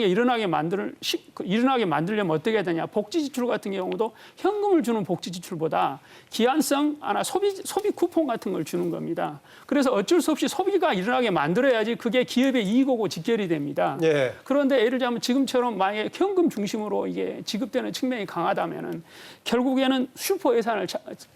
일어나게 만들려면 어떻게 해야 되냐? 복지 지출 같은 경우도 현금을 주는 복지 지출보다 기한성 소비 쿠폰 같은 걸 주는 겁니다. 그래서 어쩔 수 없이 소비가 일어나게 만들어야지 그게 기업의 이익하고 직결이 됩니다. 네. 그런데 예를 들자면 지금처럼 만약에 현금 중심으로 이게 지급되는 측면이 강하다면은 결국에는 슈퍼 예산을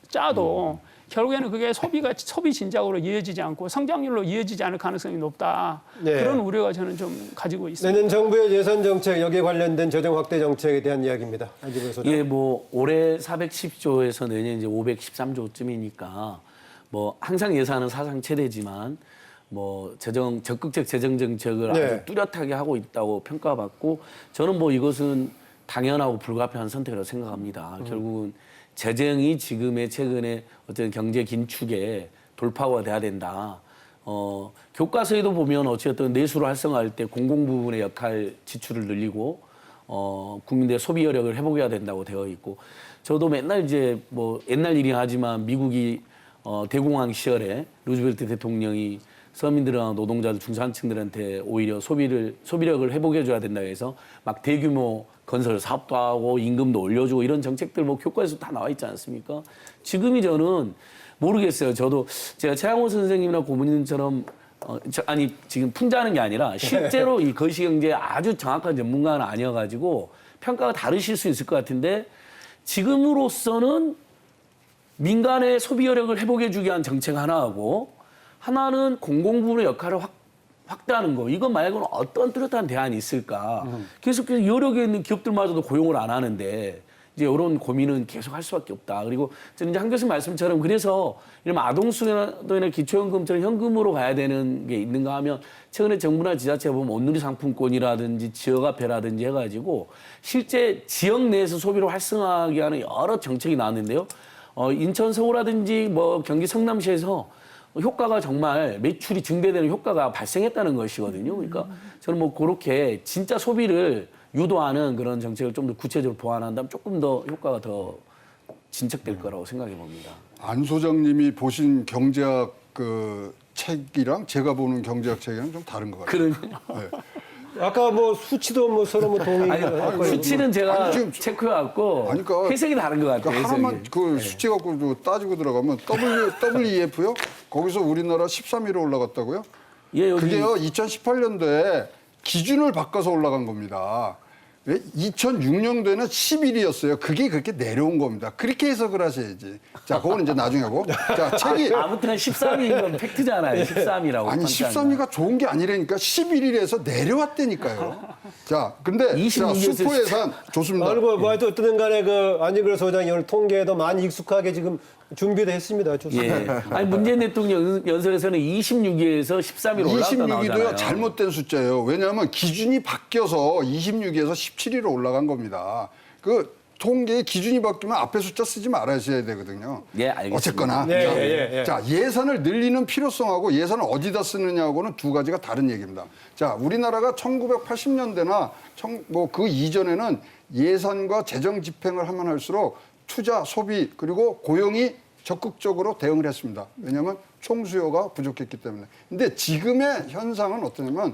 짜도 결국에는 그게 소비 진작으로 이어지지 않고 성장률로 이어지지 않을 가능성이 높다. 네. 그런 우려가 저는 좀 가지고 있습니다. 내년 정부의 예산 정책 여기에 관련된 재정 확대 정책에 대한 이야기입니다. 안지근 소장. 예, 뭐 올해 410조에서 내년 이제 513조쯤이니까 뭐 항상 예산은 사상 최대지만 뭐 적극적 재정 정책을 네. 아주 뚜렷하게 하고 있다고 평가받고 저는 뭐 이것은 당연하고 불가피한 선택이라고 생각합니다. 결국은 재정이 지금의 최근에 어떤 경제 긴축의 돌파구가 돼야 된다. 교과서에도 보면 어쨌든 내수를 활성화할 때 공공 부분의 역할 지출을 늘리고 국민들의 소비 여력을 회복해야 된다고 되어 있고 저도 맨날 이제 뭐 옛날 일이긴 하지만 미국이 대공황 시절에 루즈벨트 대통령이 서민들이나 노동자들 중산층들한테 오히려 소비력을 회복해 줘야 된다 해서 막 대규모 건설 사업도 하고 임금도 올려주고 이런 정책들 뭐 교과에서 다 나와 있지 않습니까? 지금이 저는 모르겠어요. 저도 제가 최양호 선생님이나 고문님처럼 지금 풍자하는 게 아니라 실제로 이 거시경제에 아주 정확한 전문가는 아니어가지고 평가가 다르실 수 있을 것 같은데 지금으로서는 민간의 소비 여력을 회복해주기 위한 정책 하나하고 하나는 공공부문의 역할을 확대하는 거. 이거 말고는 어떤 뚜렷한 대안이 있을까. 계속해서 여력에 있는 기업들마저도 고용을 안 하는데 이제 이런 고민은 계속 할 수밖에 없다. 그리고 저는 이제 한 교수님 말씀처럼 그래서 이런 아동수당이나 기초연금처럼 현금으로 가야 되는 게 있는가 하면 최근에 정부나 지자체가 보면 온누리 상품권이라든지 지역화폐라든지 해가지고 실제 지역 내에서 소비를 활성화하게 하는 여러 정책이 나왔는데요. 인천, 서울이라든지 뭐 경기 성남시에서 효과가 정말 매출이 증대되는 효과가 발생했다는 것이거든요. 그러니까 저는 뭐 그렇게 진짜 소비를 유도하는 그런 정책을 좀 더 구체적으로 보완한다면 조금 더 효과가 더 진척될 거라고 생각해 봅니다. 안 소장님이 보신 경제학 책이랑 제가 보는 경제학 책이랑 좀 다른 것 같아요. 그러네요. 아까 뭐 수치도 뭐 서로 뭐 동의했고요. 수치는 제가 아니, 지금 체크해왔고 그러니까 해석이 다른 것 같아요. 그러니까 하나만 해석이. 수치 갖고 따지고 들어가면 WEF요? 거기서 우리나라 13위로 올라갔다고요? 예, 여기 그게요 2018년도에 기준을 바꿔서 올라간 겁니다. 2006년도에는 11위였어요. 그게 그렇게 내려온 겁니다. 그렇게 해석을 하셔야지. 자, 그거는 이제 나중에 하고. 자, 책이 아무튼 13위인 건 팩트잖아요. 13위라고. 아니 13위가 좋은 게 아니라니까 11위에서 내려왔다니까요. 자, 근데 26위에서 슈퍼 예산 좋습니다. 그리고 뭐 어떤 간에 안지근 소장이 오늘 통계에도 많이 익숙하게 지금 준비도 했습니다. 좋습니다. 예. 아니 문재인 대통령 연설에서는 26위에서 13위로 올라갔다 26위도요 나오잖아요. 잘못된 숫자예요. 왜냐하면 기준이 바뀌어서 26위에서 17위로 올라간 겁니다. 그 통계의 기준이 바뀌면 앞에 숫자 쓰지 말아야 되거든요. 예, 알겠습니다. 어쨌거나 네, 자, 예산을 늘리는 필요성하고 예산을 어디다 쓰느냐하고는 두 가지가 다른 얘기입니다. 자, 우리나라가 1980년대나 뭐 그 이전에는 예산과 재정 집행을 하면 할수록 투자, 소비 그리고 고용이 적극적으로 대응을 했습니다. 왜냐하면 총수요가 부족했기 때문에. 근데 지금의 현상은 어떠냐면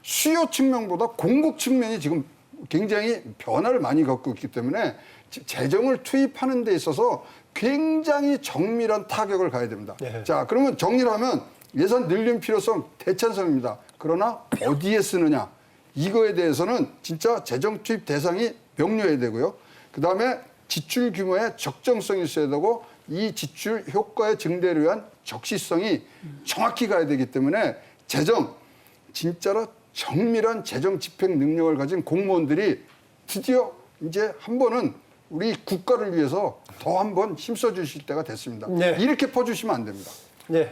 수요 측면보다 공급 측면이 지금 굉장히 변화를 많이 겪고 있기 때문에 재정을 투입하는 데 있어서 굉장히 정밀한 타격을 가야 됩니다. 네. 자, 그러면 정리를 하면 예산 늘림 필요성 대찬성입니다. 그러나 어디에 쓰느냐 이거에 대해서는 진짜 재정 투입 대상이 명료해야 되고요. 그다음에 지출 규모의 적정성이 있어야 되고 이 지출 효과의 증대를 위한 적시성이 정확히 가야 되기 때문에 재정 진짜로 정밀한 재정 집행 능력을 가진 공무원들이 드디어 이제 한 번은 우리 국가를 위해서 더 한 번 힘써 주실 때가 됐습니다. 네. 이렇게 퍼주시면 안 됩니다. 네.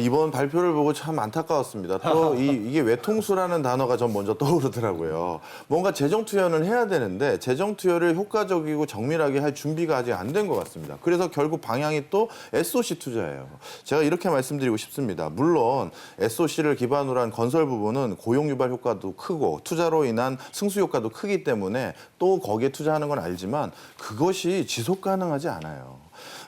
이번 발표를 보고 참 안타까웠습니다. 또 이게 외통수라는 단어가 전 먼저 떠오르더라고요. 뭔가 재정 투여는 해야 되는데 재정 투여를 효과적이고 정밀하게 할 준비가 아직 안 된 것 같습니다. 그래서 결국 방향이 또 SOC 투자예요. 제가 이렇게 말씀드리고 싶습니다. 물론 SOC를 기반으로 한 건설 부분은 고용 유발 효과도 크고 투자로 인한 승수 효과도 크기 때문에 또 거기에 투자하는 건 알지만 그것이 지속 가능하지 않아요.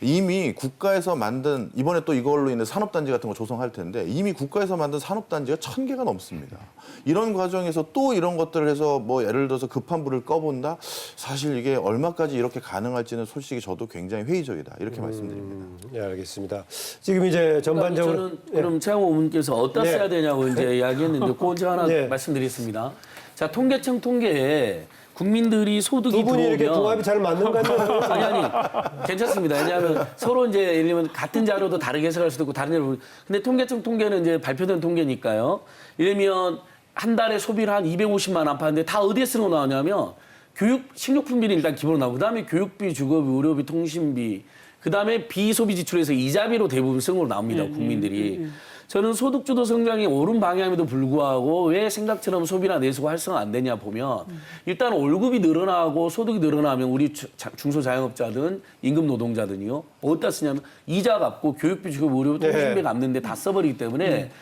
이미 국가에서 만든 이번에 또 이걸로 인해 산업단지 같은 거 조성할 텐데 이미 국가에서 만든 산업단지가 1000개가 넘습니다. 이런 과정에서 또 이런 것들을 해서 뭐 예를 들어서 급한 불을 꺼본다? 사실 이게 얼마까지 이렇게 가능할지는 솔직히 저도 굉장히 회의적이다. 이렇게 말씀드립니다. 네, 알겠습니다. 지금 이제 전반적으로 저는 그럼 최영호 의원께서 어디다 네. 써야 되냐고 이제 이야기했는데 그건 제가 하나 네. 말씀드리겠습니다. 자, 통계청 통계에 국민들이 소득이 두 분이 이렇게 들어오면 궁합이 잘 맞는 거 아니에요? 아니 괜찮습니다. 왜냐하면 서로 이제 예를 들면 같은 자료도 다르게 해석할 수도 있고 다른 자료. 근데 통계청 통계는 이제 발표된 통계니까요. 예를 들면 한 달에 소비를 한 250만 안팎인데 다 어디에 쓰는 거 나오냐면 교육 식료품비는 일단 기본으로 나오고 그다음에 교육비, 주거비, 의료비, 통신비, 그다음에 비소비 지출에서 이자비로 대부분 쓰는 걸로 나옵니다. 국민들이. 저는 소득주도 성장이 옳은 방향에도 불구하고 왜 생각처럼 소비나 내수가 활성화 안 되냐 보면 일단 월급이 늘어나고 소득이 늘어나면 우리 중소자영업자든 임금 노동자든요. 어디다 쓰냐면 이자 갚고 교육비 주고 의료비 통신비 갚는데 다 써버리기 때문에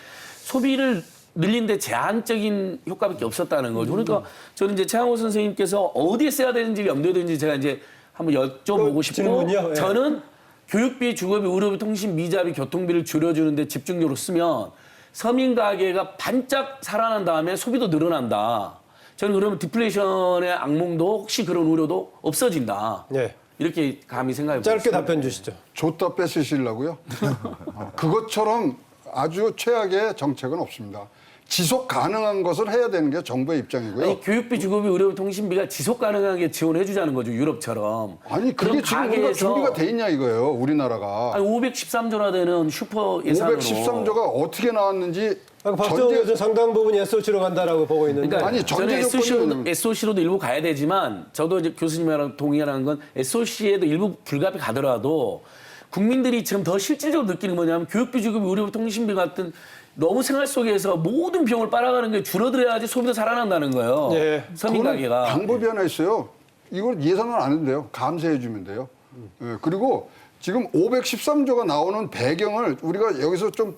소비를 늘린데 제한적인 효과밖에 없었다는 거죠. 그러니까 저는 이제 최양호 선생님께서 어디에 써야 되는지 염두에 두는지 제가 이제 한번 여쭤보고 싶고 질문이요? 예. 저는 교육비, 주거비, 의료비, 통신, 미자비, 교통비를 줄여주는데 집중적으로 쓰면 서민 가계가 반짝 살아난 다음에 소비도 늘어난다. 저는 그러면 디플레이션의 악몽도 혹시 그런 우려도 없어진다. 네. 이렇게 감히 생각해 짧게 보겠습니다. 답변 주시죠. 줬다 뺏으시려고요? 그것처럼 아주 최악의 정책은 없습니다. 지속 가능한 것을 해야 되는 게 정부의 입장이고요. 아니, 교육비, 주거비, 의료비, 통신비가 지속 가능하게 지원해 주자는 거죠. 유럽처럼. 아니 그게 그럼 지금 우리가 가계에서 준비가 돼 있냐 이거예요. 우리나라가. 아니, 513조나 되는 슈퍼 예산으로. 513조가 어떻게 나왔는지 아까 박정우 의원 상당 부분이 SOC로 간다라고 보고 있는데. 그러니까 아니, 저는 전제 조건은- SOC로도 일부 가야 되지만 저도 이제 교수님이랑 동의하는 건 SOC에도 일부 불가피 가더라도 국민들이 지금 더 실질적으로 느끼는 뭐냐면 교육비, 주거비, 의료비, 통신비 같은 너무 생활 속에서 모든 비용을 빨아가는 게 줄어들어야지 소비도 살아난다는 거예요. 네. 서민 그거는 가게가. 방법이 하나 있어요. 이걸 예산을 안 해도 돼요. 감세해 주면 돼요. 예, 그리고 지금 513조가 나오는 배경을 우리가 여기서 좀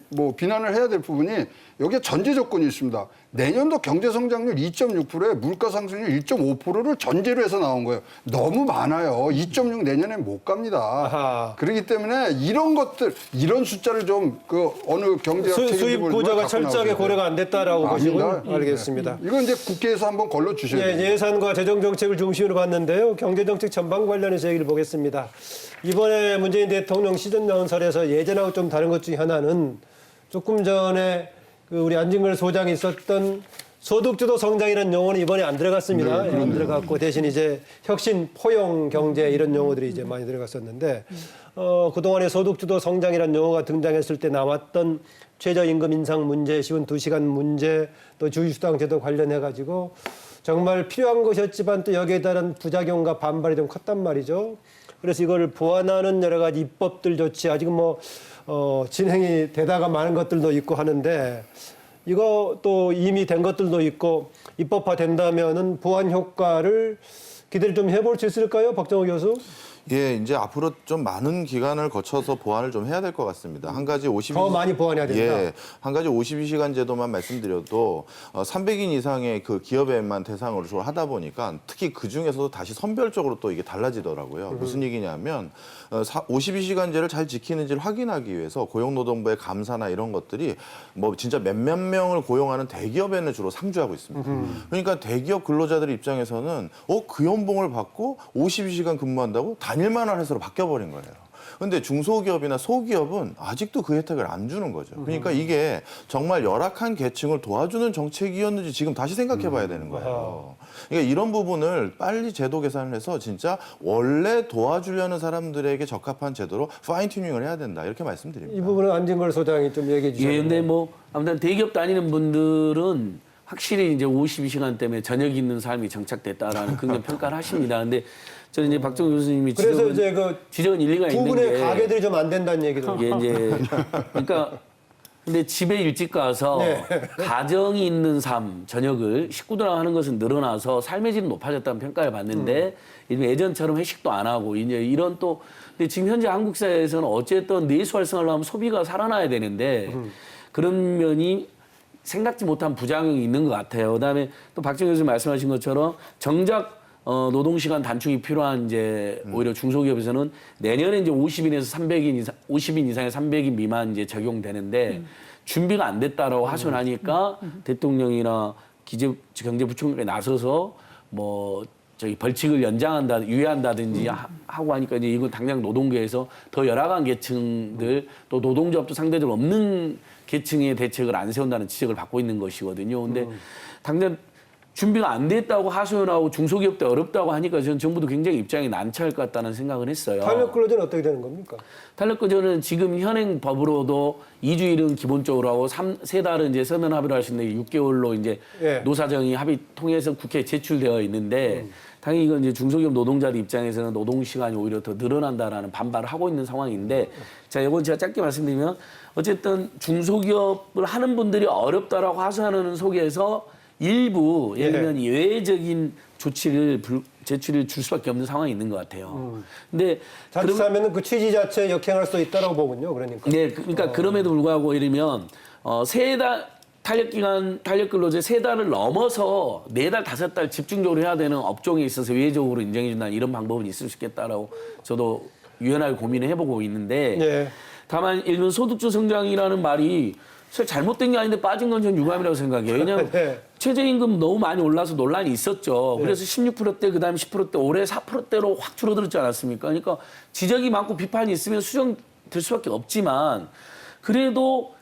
뭐 비난을 해야 될 부분이 여기에 전제 조건이 있습니다. 내년도 경제 성장률 2.6%에 물가 상승률 1.5%를 전제로 해서 나온 거예요. 너무 많아요. 2.6 내년에 못 갑니다. 아하. 그렇기 때문에 이런 것들 이런 숫자를 좀 그 어느 경제학 수입 책임지고 구조가 갖고 철저하게 나오셔야 돼요. 고려가 안 됐다라고 보시고 아닙니다. 알겠습니다. 이건 이제 국회에서 한번 걸러 주셔야 돼요. 예산과 재정정책을 중심으로 봤는데요. 경제정책 전반 관련해서 얘기를 보겠습니다. 이번에 문재인 대통령 시정연설에서 예전하고 좀 다른 것 중에 하나는 조금 전에 그 우리 안진걸 소장이 있었던 소득주도 성장이라는 용어는 이번에 안 들어갔습니다. 안 들어갔고 대신 이제 혁신, 포용 경제 이런 용어들이 이제 많이 들어갔었는데 그동안에 소득주도 성장이라는 용어가 등장했을 때 나왔던 최저임금 인상 문제, 쉬운 2시간 문제, 또 주휴수당 제도 관련해 가지고 정말 필요한 것이었지만 또 여기에 따른 부작용과 반발이 좀 컸단 말이죠. 그래서 이걸 보완하는 여러 가지 입법들 조치 아직은 뭐 진행이 되다가 많은 것들도 있고 하는데 이거 또 이미 된 것들도 있고 입법화 된다면은 보완 효과를 기대를 좀 해볼 수 있을까요, 박정호 교수? 예, 이제 앞으로 좀 많은 기간을 거쳐서 보완을 좀 해야 될 것 같습니다. 한 가지 52. 더 많이 보완해야 된다. 예, 한 가지 52시간 제도만 말씀드려도 300인 이상의 그 기업에만 대상으로 주로 하다 보니까 특히 그 중에서도 다시 선별적으로 또 이게 달라지더라고요. 무슨 얘기냐면 52시간제를 잘 지키는지를 확인하기 위해서 고용노동부의 감사나 이런 것들이 뭐 진짜 몇몇 명을 고용하는 대기업에는 주로 상주하고 있습니다. 그러니까 대기업 근로자들 입장에서는 그 연봉을 받고 52시간 근무한다고 단일만한 회사로 바뀌어버린 거예요. 근데 중소기업이나 소기업은 아직도 그 혜택을 안 주는 거죠. 그러니까 이게 정말 열악한 계층을 도와주는 정책이었는지 지금 다시 생각해 봐야 되는 거예요. 그러니까 이런 부분을 빨리 제도 개선을 해서 진짜 원래 도와주려는 사람들에게 적합한 제도로 파인 튜닝을 해야 된다. 이렇게 말씀드립니다. 이 부분은 안진걸 소장이 좀 얘기해 주세요. 예, 근데 뭐 아무튼 대기업 다니는 분들은 확실히 이제 52시간 때문에 저녁이 있는 삶이 정착됐다라는 긍정 평가를 하십니다. 근데 저는 이제 박정호 교수님이 그래서 이제 그 지적은 일리가 있는 부분의 게 가게들이 좀 안 된다는 얘기도. 이게 이제 그러니까 근데 집에 일찍 가서 네. 가정이 있는 삶 저녁을 식구들하고 하는 것은 늘어나서 삶의 질은 높아졌다는 평가를 받는데 예전처럼 회식도 안 하고 이제 이런 또 근데 지금 현재 한국 사회에서는 어쨌든 내수 활성화를 하면 소비가 살아나야 되는데 그런 면이 생각지 못한 부작용이 있는 것 같아요. 그다음에 또 박정희 교수님 말씀하신 것처럼 정작 노동시간 단축이 필요한 이제 오히려 중소기업에서는 내년에 이제 50인에서 300인 이상, 50인 이상의 300인 미만 이제 적용되는데 준비가 안 됐다라고 하소연하니까 대통령이나 경제부총리가 나서서 뭐 저기 벌칙을 연장한다, 유예한다든지 하고 하니까 이제 이건 당장 노동계에서 더 열악한 계층들 또 노동조합도 상대적으로 없는 계층의 대책을 안 세운다는 지적을 받고 있는 것이거든요. 근데 당장 준비가 안 됐다고 하소연하고 중소기업도 어렵다고 하니까 저는 정부도 굉장히 입장이 난처할 것 같다는 생각을 했어요. 탄력 근로제는 어떻게 되는 겁니까? 탄력 근로제는 지금 현행 법으로도 2주일은 기본적으로 하고 3달은 이제 서면 합의를 할 수 있는 6개월로 이제 예. 노사정이 합의 통해서 국회에 제출되어 있는데 당연히 이건 이제 중소기업 노동자들 입장에서는 노동 시간이 오히려 더 늘어난다라는 반발을 하고 있는 상황인데 자, 이건 제가 짧게 말씀드리면 어쨌든 중소기업을 하는 분들이 어렵다라고 하소연하는 속에서 일부 예를 들면 예외적인 조치를 제출을 줄 수밖에 없는 상황이 있는 것 같아요. 근데 자칫하면 그 취지 자체에 역행할 수도 있다라고 보군요. 그러니까. 네, 그러니까 그럼에도 불구하고 이러면 세 달 탄력 근로제 3달을 넘어서 4달, 5달 집중적으로 해야 되는 업종에 있어서 예외적으로 인정해 준다는 이런 방법은 있을 수 있겠다라고 저도 유연하게 고민을 해보고 있는데 예. 다만 예를 들면 소득주 성장이라는 말이 사실 잘못된 게 아닌데 빠진 건 전 유감이라고 생각해요. 왜냐하면 네. 최저임금 너무 많이 올라서 논란이 있었죠. 그래서 16%대 그다음에 10%대 올해 4%대로 확 줄어들었지 않았습니까? 그러니까 지적이 많고 비판이 있으면 수정될 수밖에 없지만 그래도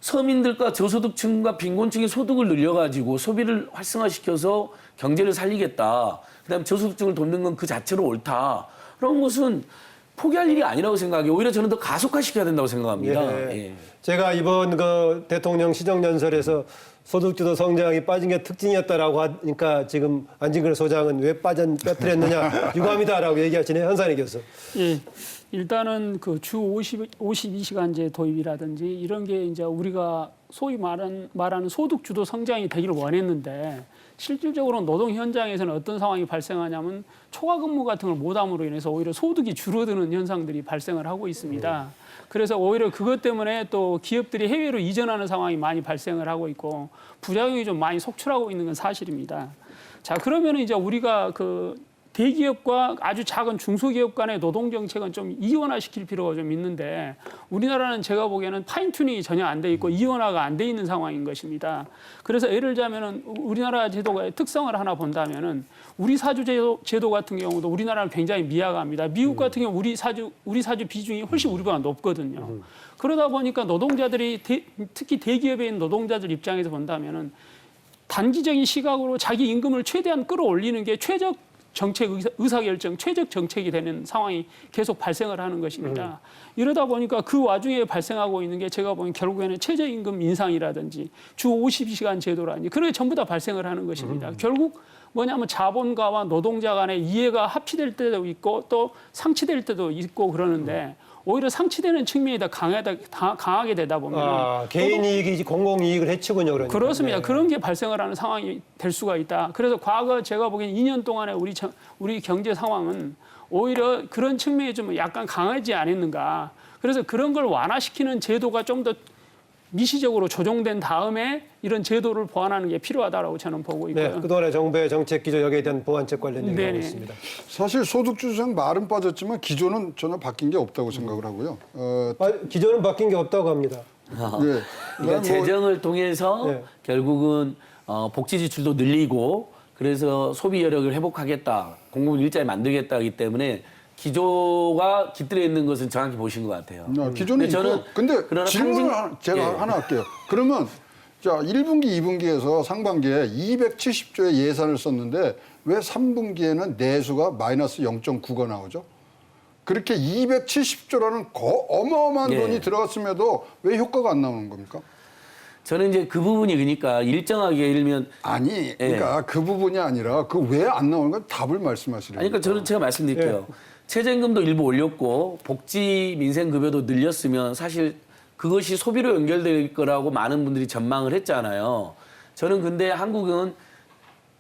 서민들과 저소득층과 빈곤층의 소득을 늘려가지고 소비를 활성화시켜서 경제를 살리겠다. 그다음에 저소득층을 돕는 건 그 자체로 옳다. 그런 것은 포기할 일이 아니라고 생각해요. 오히려 저는 더 가속화시켜야 된다고 생각합니다. 예. 예. 제가 이번 그 대통령 시정연설에서 소득주도 성장이 빠진 게 특징이었다라고 하니까 지금 안진걸 소장은 왜 빠뜨렸느냐 유감이다라고 얘기하시네요. 현산희 교수. 예. 일단은 그 주 52시간제 도입이라든지 이런 게 이제 우리가 소위 말하는 소득주도 성장이 되기를 원했는데 실질적으로 노동 현장에서는 어떤 상황이 발생하냐면 초과 근무 같은 걸 못함으로 인해서 오히려 소득이 줄어드는 현상들이 발생을 하고 있습니다. 그래서 오히려 그것 때문에 또 기업들이 해외로 이전하는 상황이 많이 발생을 하고 있고 부작용이 좀 많이 속출하고 있는 건 사실입니다. 자, 그러면 이제 우리가 그 대기업과 아주 작은 중소기업 간의 노동 정책은 좀 이원화시킬 필요가 좀 있는데 우리나라는 제가 보기에는 파인튜닝이 전혀 안 돼 있고 이원화가 안 돼 있는 상황인 것입니다. 그래서 예를 들자면은 우리나라 제도의 특성을 하나 본다면은 우리 사주 제도 같은 경우도 우리나라는 굉장히 미약합니다. 미국 같은 경우 우리 사주 비중이 훨씬 우리보다 높거든요. 그러다 보니까 노동자들이 특히 대기업에 있는 노동자들 입장에서 본다면은 단기적인 시각으로 자기 임금을 최대한 끌어올리는 게 최적 정책 의사결정 최적 정책이 되는 상황이 계속 발생을 하는 것입니다. 이러다 보니까 그 와중에 발생하고 있는 게 제가 보기엔 결국에는 최저임금 인상이라든지 주 52시간 제도라든지 그런 게 전부 다 발생을 하는 것입니다. 결국 뭐냐면 자본가와 노동자 간의 이해가 합치될 때도 있고 또 상치될 때도 있고 그러는데 오히려 상치되는 측면이 더 강하게 되다 보면 개인 이익이 공공 이익을 해치군요. 그러니까. 그렇습니다. 네. 그런 게 발생을 하는 상황이 될 수가 있다. 그래서 과거 제가 보기엔 2년 동안의 우리 경제 상황은 오히려 그런 측면이 좀 약간 강하지 않았는가. 그래서 그런 걸 완화시키는 제도가 좀 더 미시적으로 조정된 다음에 이런 제도를 보완하는 게 필요하다라고 저는 보고 있고요. 네, 그동안의 정부의 정책 기조 여기에 대한 보완책 관련 얘기를 하고 네네. 있습니다. 사실 소득주도성 말은 빠졌지만 기조는 전혀 바뀐 게 없다고 생각을 하고요. 기조는 바뀐 게 없다고 합니다. 예. 그러니까 뭐 재정을 통해서 네. 결국은 복지 지출도 늘리고 그래서 소비 여력을 회복하겠다, 공공 일자리 만들겠다 하기 때문에 기조가 깃들어 있는 것은 정확히 보신 것 같아요. 기존에 근데 저는 있고, 근데 그러나 질문을 제가 예. 하나 할게요. 그러면 자 1분기, 2분기에서 상반기에 270조의 예산을 썼는데 왜 3분기에는 내수가 마이너스 0.9가 나오죠? 그렇게 270조라는 어마어마한 예. 돈이 들어갔음에도 왜 효과가 안 나오는 겁니까? 저는 이제 그 부분이 그러니까 일정하게 예를 들면 아니, 그러니까 그 부분이 아니라 그 왜 안 나오는 건 답을 말씀하시래요. 아니, 그러니까 저는 제가 말씀드릴게요. 예. 최저임금도 일부 올렸고 복지 민생급여도 늘렸으면 사실 그것이 소비로 연결될 거라고 많은 분들이 전망을 했잖아요. 저는 근데 한국은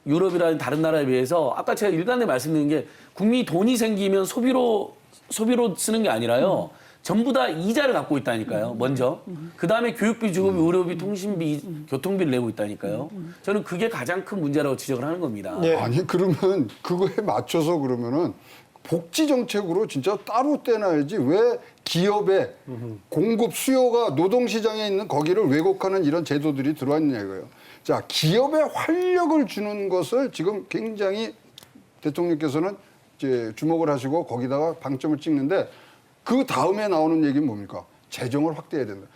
유럽이라는 다른 나라에 비해서 아까 제가 일관되게 말씀드린 게 국민이 돈이 생기면 소비로 쓰는 게 아니라요. 전부 다 이자를 갖고 있다니까요. 먼저. 그다음에 교육비, 주거비, 의료비, 통신비, 교통비를 내고 있다니까요. 저는 그게 가장 큰 문제라고 지적을 하는 겁니다. 네. 아니 그러면 그거에 맞춰서 그러면은 복지 정책으로 진짜 따로 떼놔야지 왜 기업의 공급 수요가 노동 시장에 있는 거기를 왜곡하는 이런 제도들이 들어왔냐 이거예요. 자, 기업에 활력을 주는 것을 지금 굉장히 대통령께서는 이제 주목을 하시고 거기다가 방점을 찍는데 그 다음에 나오는 얘기는 뭡니까? 재정을 확대해야 된다.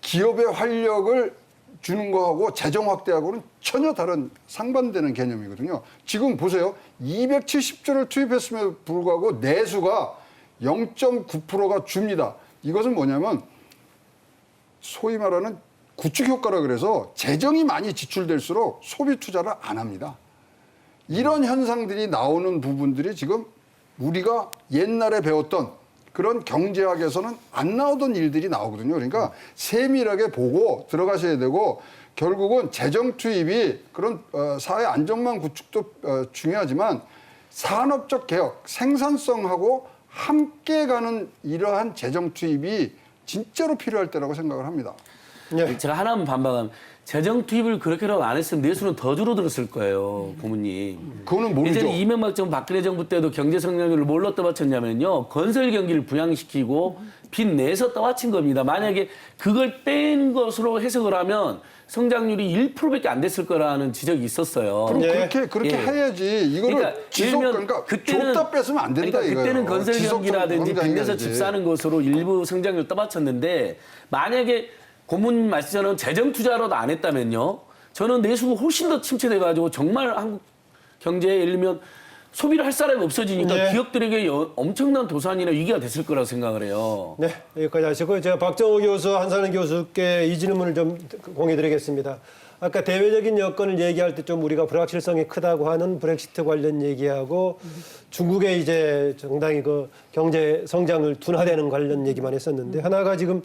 기업의 활력을 주는 거하고 재정 확대하고는 전혀 다른 상반되는 개념이거든요. 지금 보세요. 270조를 투입했음에도 불구하고 내수가 0.9%가 줍니다. 이것은 뭐냐면 소위 말하는 구축 효과라 그래서 재정이 많이 지출될수록 소비 투자를 안 합니다. 이런 현상들이 나오는 부분들이 지금 우리가 옛날에 배웠던 그런 경제학에서는 안 나오던 일들이 나오거든요. 그러니까 세밀하게 보고 들어가셔야 되고 결국은 재정 투입이 그런 사회 안정망 구축도 중요하지만 산업적 개혁, 생산성하고 함께 가는 이러한 재정 투입이 진짜로 필요할 때라고 생각을 합니다. 네. 제가 하나만 반박하면 재정 투입을 그렇게라도 안 했으면 내수는 더 줄어들었을 거예요, 고모님. 그거는 모르죠. 예전에 이명박 정부, 박근혜 정부 때도 경제 성장률을 뭘로 떠받쳤냐면요, 건설 경기를 부양시키고 빚 내서 떠받친 겁니다. 만약에 그걸 뺀 것으로 해석을 하면 성장률이 1%밖에 안 됐을 거라는 지적이 있었어요. 그럼 예. 그렇게 예. 해야지. 이거를 그러니까 지속 예를 그러니까 그때는 줬다 뺏으면 안 된다 그러니까 이거예요. 그때는 건설 지속 경기라든지 빚 내서 성장해야지. 집 사는 것으로 일부 성장률 떠받쳤는데 만약에 고문 말씀처럼 재정 투자라도 안 했다면요. 저는 내수가 훨씬 더 침체돼가지고 정말 한국 경제에 예를 들면 소비를 할 사람이 없어지니까 네. 기업들에게 엄청난 도산이나 위기가 됐을 거라고 생각을 해요. 네, 여기까지 하시고 제가 박정호 교수, 한산은 교수께 이 질문을 좀 공유드리겠습니다. 아까 대외적인 여건을 얘기할 때 좀 우리가 불확실성이 크다고 하는 브렉시트 관련 얘기하고 중국의 이제 상당히 그 경제 성장을 둔화되는 관련 얘기만 했었는데 하나가 지금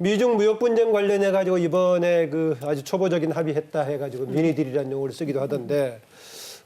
미중 무역 분쟁 관련해 가지고 이번에 그 아주 초보적인 합의했다 해가지고 미니딜이라는 용어를 쓰기도 하던데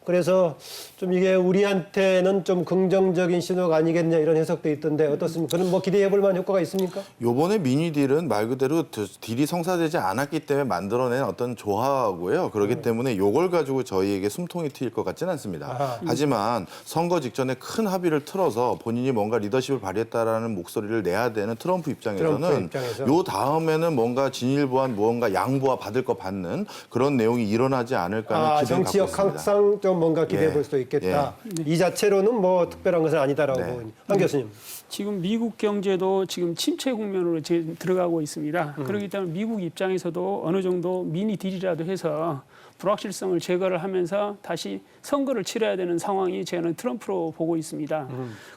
그래서 좀 이게 우리한테는 좀 긍정적인 신호가 아니겠냐 이런 해석도 있던데 어떻습니까? 그럼 뭐 기대해 볼 만한 효과가 있습니까? 요번에 미니딜은 말 그대로 딜이 성사되지 않았기 때문에 만들어낸 어떤 조화고요. 그렇기 때문에 요걸 가지고 저희에게 숨통이 트일 것 같지는 않습니다. 아하. 하지만 선거 직전에 큰 합의를 틀어서 본인이 뭔가 리더십을 발휘했다라는 목소리를 내야 되는 트럼프 입장에서는 요 다음에는 뭔가 진일보한 무언가 양보와 받을 거 받는 그런 내용이 일어나지 않을까 하는 기대를 갖고 정치적 있습니다. 항상 좀 뭔가 기대해 볼 수도 있겠다. 이 자체로는 뭐 특별한 것은 아니다라고 네. 보니. 한 교수님. 지금 미국 경제도 지금 침체 국면으로 지금 들어가고 있습니다. 그렇기 때문에 미국 입장에서도 어느 정도 미니 딜이라도 해서 불확실성을 제거를 하면서 다시 선거를 치러야 되는 상황이 저는 트럼프로 보고 있습니다.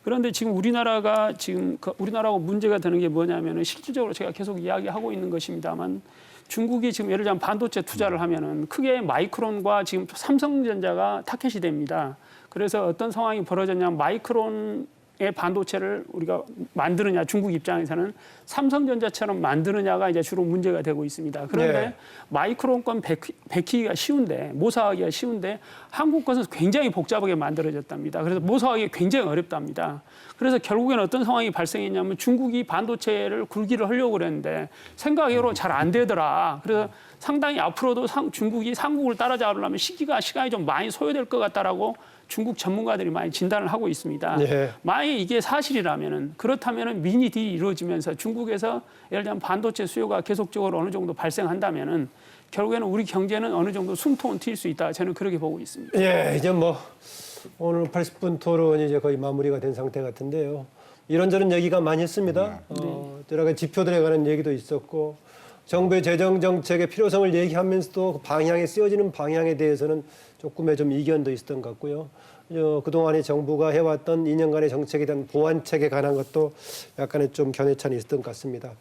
그런데 지금 우리나라가 지금 우리나라하고 문제가 되는 게 뭐냐면은 실질적으로 제가 계속 이야기하고 있는 것입니다만 중국이 지금 예를 들면 반도체 투자를 하면은 크게 마이크론과 지금 삼성전자가 타켓이 됩니다. 그래서 어떤 상황이 벌어졌냐면 마이크론의 반도체를 우리가 만드느냐 중국 입장에서는 삼성전자처럼 만드느냐가 이제 주로 문제가 되고 있습니다. 그런데 네. 마이크론 건 베끼기가 쉬운데 모사하기가 쉬운데 한국 것은 굉장히 복잡하게 만들어졌답니다. 그래서 모사하기 굉장히 어렵답니다. 그래서 결국에는 어떤 상황이 발생했냐면 중국이 반도체를 굴기를 하려고 그랬는데 생각외로 잘 안 되더라. 그래서 상당히 앞으로도 중국이 한국을 따라잡으려면 시간이 좀 많이 소요될 것 같다라고 중국 전문가들이 많이 진단을 하고 있습니다. 네. 만약에 이게 사실이라면은 그렇다면은 미니 딜이 이루어지면서 중국에서 예를 들면 반도체 수요가 계속적으로 어느 정도 발생한다면은 결국에는 우리 경제는 어느 정도 숨통은 튈 수 있다. 저는 그렇게 보고 있습니다. 예, 이제 뭐 오늘 80분 토론이 이제 거의 마무리가 된 상태 같은데요. 이런저런 얘기가 많이 했습니다. 여러 가지 지표들에 관한 얘기도 있었고 정부의 재정 정책의 필요성을 얘기하면서도 그 방향에 쓰여지는 방향에 대해서는 조금의 좀 이견도 있었던 것 같고요. 그동안에 정부가 해왔던 2년간의 정책에 대한 보완책에 관한 것도 약간의 좀 견해차이 있었던 것 같습니다.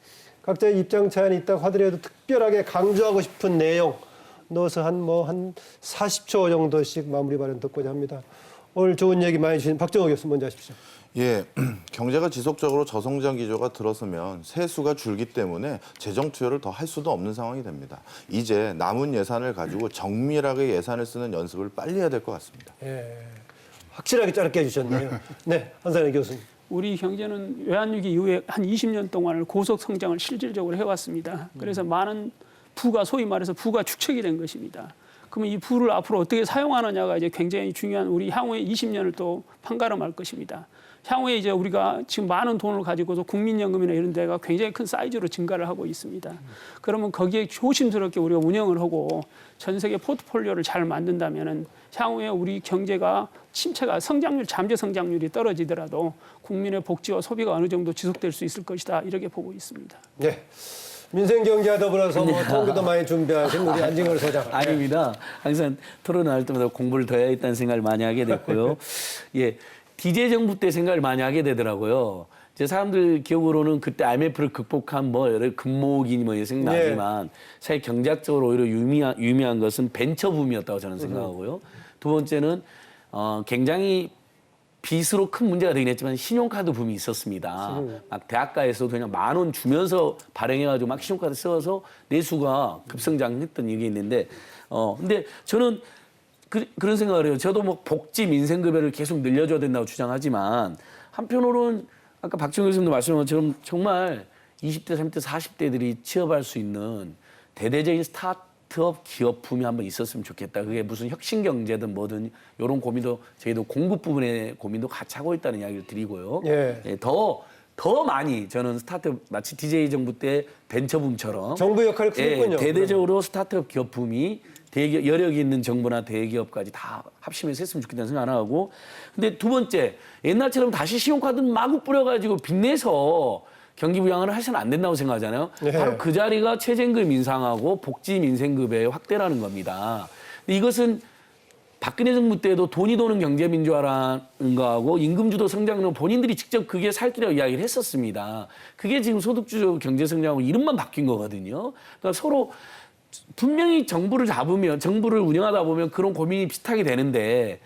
각자의 입장 차이는 있다고 하더라도 특별하게 강조하고 싶은 내용 넣어서 한 40초 정도씩 마무리 발언 듣고자 합니다. 오늘 좋은 얘기 많이 주신 박정호 교수 먼저 하십시오. 예, 경제가 지속적으로 저성장 기조가 들어서면 세수가 줄기 때문에 재정 투여를 더 할 수도 없는 상황이 됩니다. 이제 남은 예산을 가지고 정밀하게 예산을 쓰는 연습을 빨리 해야 될 것 같습니다. 예, 확실하게 짧게 해주셨네요. 네, 한상현 교수님. 우리 경제는 외환위기 이후에 한 20년 동안을 고속 성장을 실질적으로 해왔습니다. 그래서 많은 부가 소위 말해서 부가 축적이 된 것입니다. 그러면 이 부를 앞으로 어떻게 사용하느냐가 이제 굉장히 중요한 우리 향후의 20년을 또 판가름할 것입니다. 향후에 이제 우리가 지금 많은 돈을 가지고서 국민연금이나 이런 데가 굉장히 큰 사이즈로 증가를 하고 있습니다. 그러면 거기에 조심스럽게 우리가 운영을 하고 전 세계 포트폴리오를 잘 만든다면은 향후에 우리 경제가 침체가 잠재 성장률이 떨어지더라도 국민의 복지와 소비가 어느 정도 지속될 수 있을 것이다. 이렇게 보고 있습니다. 네. 민생경제와 더불어서 통계도 많이 준비하신 우리 안진걸 소장. 아닙니다. 항상 토론할 때마다 공부를 더 해야겠다는 생각을 많이 하게 됐고요. 예, DJ 정부 때 생각을 많이 하게 되더라고요. 이제 사람들 기억으로는 그때 IMF를 극복한 여러 금모으기니 이런 생각나지만 사실 경제학적으로 오히려 유미한 것은 벤처 붐이었다고 저는 생각하고요. 두 번째는 굉장히 빚으로 큰 문제가 되긴 했지만 신용카드 붐이 있었습니다. 막 대학가에서도 그냥 10,000원 주면서 발행해가지고 막 신용카드 써서 내수가 급성장했던 일이 있는데, 근데 저는 그런 생각을 해요. 저도 복지 민생급여를 계속 늘려줘야 된다고 주장하지만 한편으로는 아까 박정희 교수님도 말씀하신 것처럼 정말 20대, 30대, 40대들이 취업할 수 있는 대대적인 스타트업 기업 붐이 한번 있었으면 좋겠다. 그게 무슨 혁신 경제든 뭐든 이런 고민도 저희도 공급 부분의 고민도 같이 하고 있다는 이야기를 드리고요. 예. 예, 더 많이 저는 스타트업 마치 DJ 정부 때 벤처붐처럼 정부 역할이 크겠군요. 대대적으로 스타트업 기업 붐이 여력이 있는 정부나 대기업까지 다 합심해서 했으면 좋겠다는 생각 하나 하고, 근데 두 번째 옛날처럼 다시 신용카드 마구 뿌려가지고 빚내서 경기 부양을 하셔는 안 된다고 생각하잖아요. 네. 바로 그 자리가 최저임금 인상하고 복지 민생급여의 확대라는 겁니다. 근데 이것은 박근혜 정부 때도 돈이 도는 경제 민주화라는 거하고 임금주도 성장은 본인들이 직접 그게 살 길이라고 이야기를 했었습니다. 그게 지금 소득주도 경제 성장하고 이름만 바뀐 거거든요. 그러니까 서로 분명히 정부를 운영하다 보면 그런 고민이 비슷하게 되는데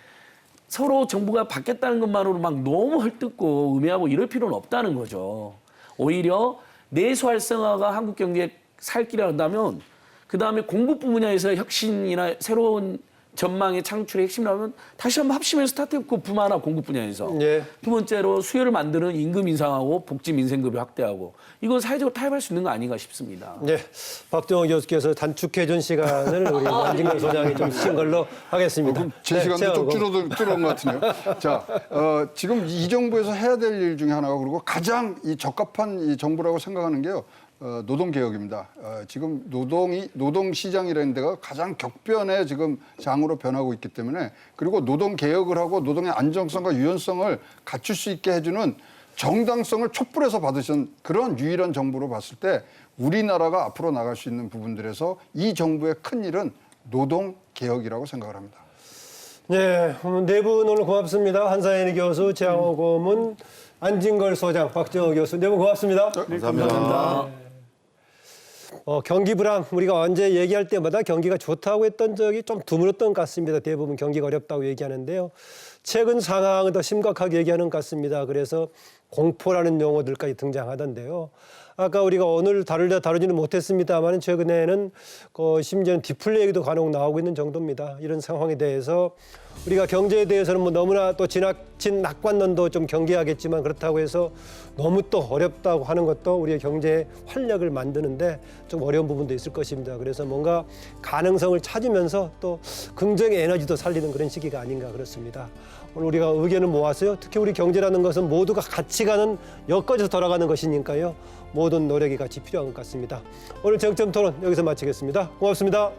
서로 정부가 바뀌었다는 것만으로 막 너무 헐뜯고 음해하고 이럴 필요는 없다는 거죠. 오히려 내수 활성화가 한국 경제에 살 길이라 한다면 그다음에 공급부 분야에서 혁신이나 새로운 전망의 창출의 핵심이라면 다시 한번 합심해서 스타트업 붐 하나 공급 분야에서 예. 두 번째로 수요를 만드는 임금 인상하고 복지 민생급여 확대하고 이건 사회적으로 타협할 수 있는 거 아닌가 싶습니다. 네, 박정호 교수께서 단축해준 시간을 우리 안진걸 소장이 좀 주신 걸로 하겠습니다. 제 시간도 좀 세하고. 줄어든 것 같은데요. 자, 지금 이 정부에서 해야 될 일 중에 하나가 그리고 가장 이 적합한 이 정부라고 생각하는 게요. 노동 개혁입니다. 지금 노동 시장이라는 데가 가장 격변의 지금 장으로 변하고 있기 때문에 그리고 노동 개혁을 하고 노동의 안정성과 유연성을 갖출 수 있게 해주는 정당성을 촛불에서 받으신 그런 유일한 정부로 봤을 때 우리나라가 앞으로 나갈 수 있는 부분들에서 이 정부의 큰 일은 노동 개혁이라고 생각을 합니다. 네, 네 분 오늘 고맙습니다. 한사연희 교수, 최양호 고문, 안진걸 소장, 박정호 교수, 네 분 고맙습니다. 감사합니다. 경기 불황, 우리가 언제 얘기할 때마다 경기가 좋다고 했던 적이 좀 드물었던 것 같습니다. 대부분 경기가 어렵다고 얘기하는데요. 최근 상황은 더 심각하게 얘기하는 것 같습니다. 그래서 공포라는 용어들까지 등장하던데요. 아까 우리가 오늘 다루지는 못했습니다만 최근에는 심지어는 디플레 얘기도 간혹 나오고 있는 정도입니다. 이런 상황에 대해서 우리가 경제에 대해서는 뭐 너무나 또 지나친 낙관론도 좀 경계하겠지만 그렇다고 해서 너무 또 어렵다고 하는 것도 우리의 경제의 활력을 만드는데 좀 어려운 부분도 있을 것입니다. 그래서 뭔가 가능성을 찾으면서 또 긍정의 에너지도 살리는 그런 시기가 아닌가 그렇습니다. 오늘 우리가 의견을 모았어요. 특히 우리 경제라는 것은 모두가 같이 가는 엮어져서 돌아가는 것이니까요. 모든 노력이 같이 필요한 것 같습니다. 오늘 쟁점 토론 여기서 마치겠습니다. 고맙습니다.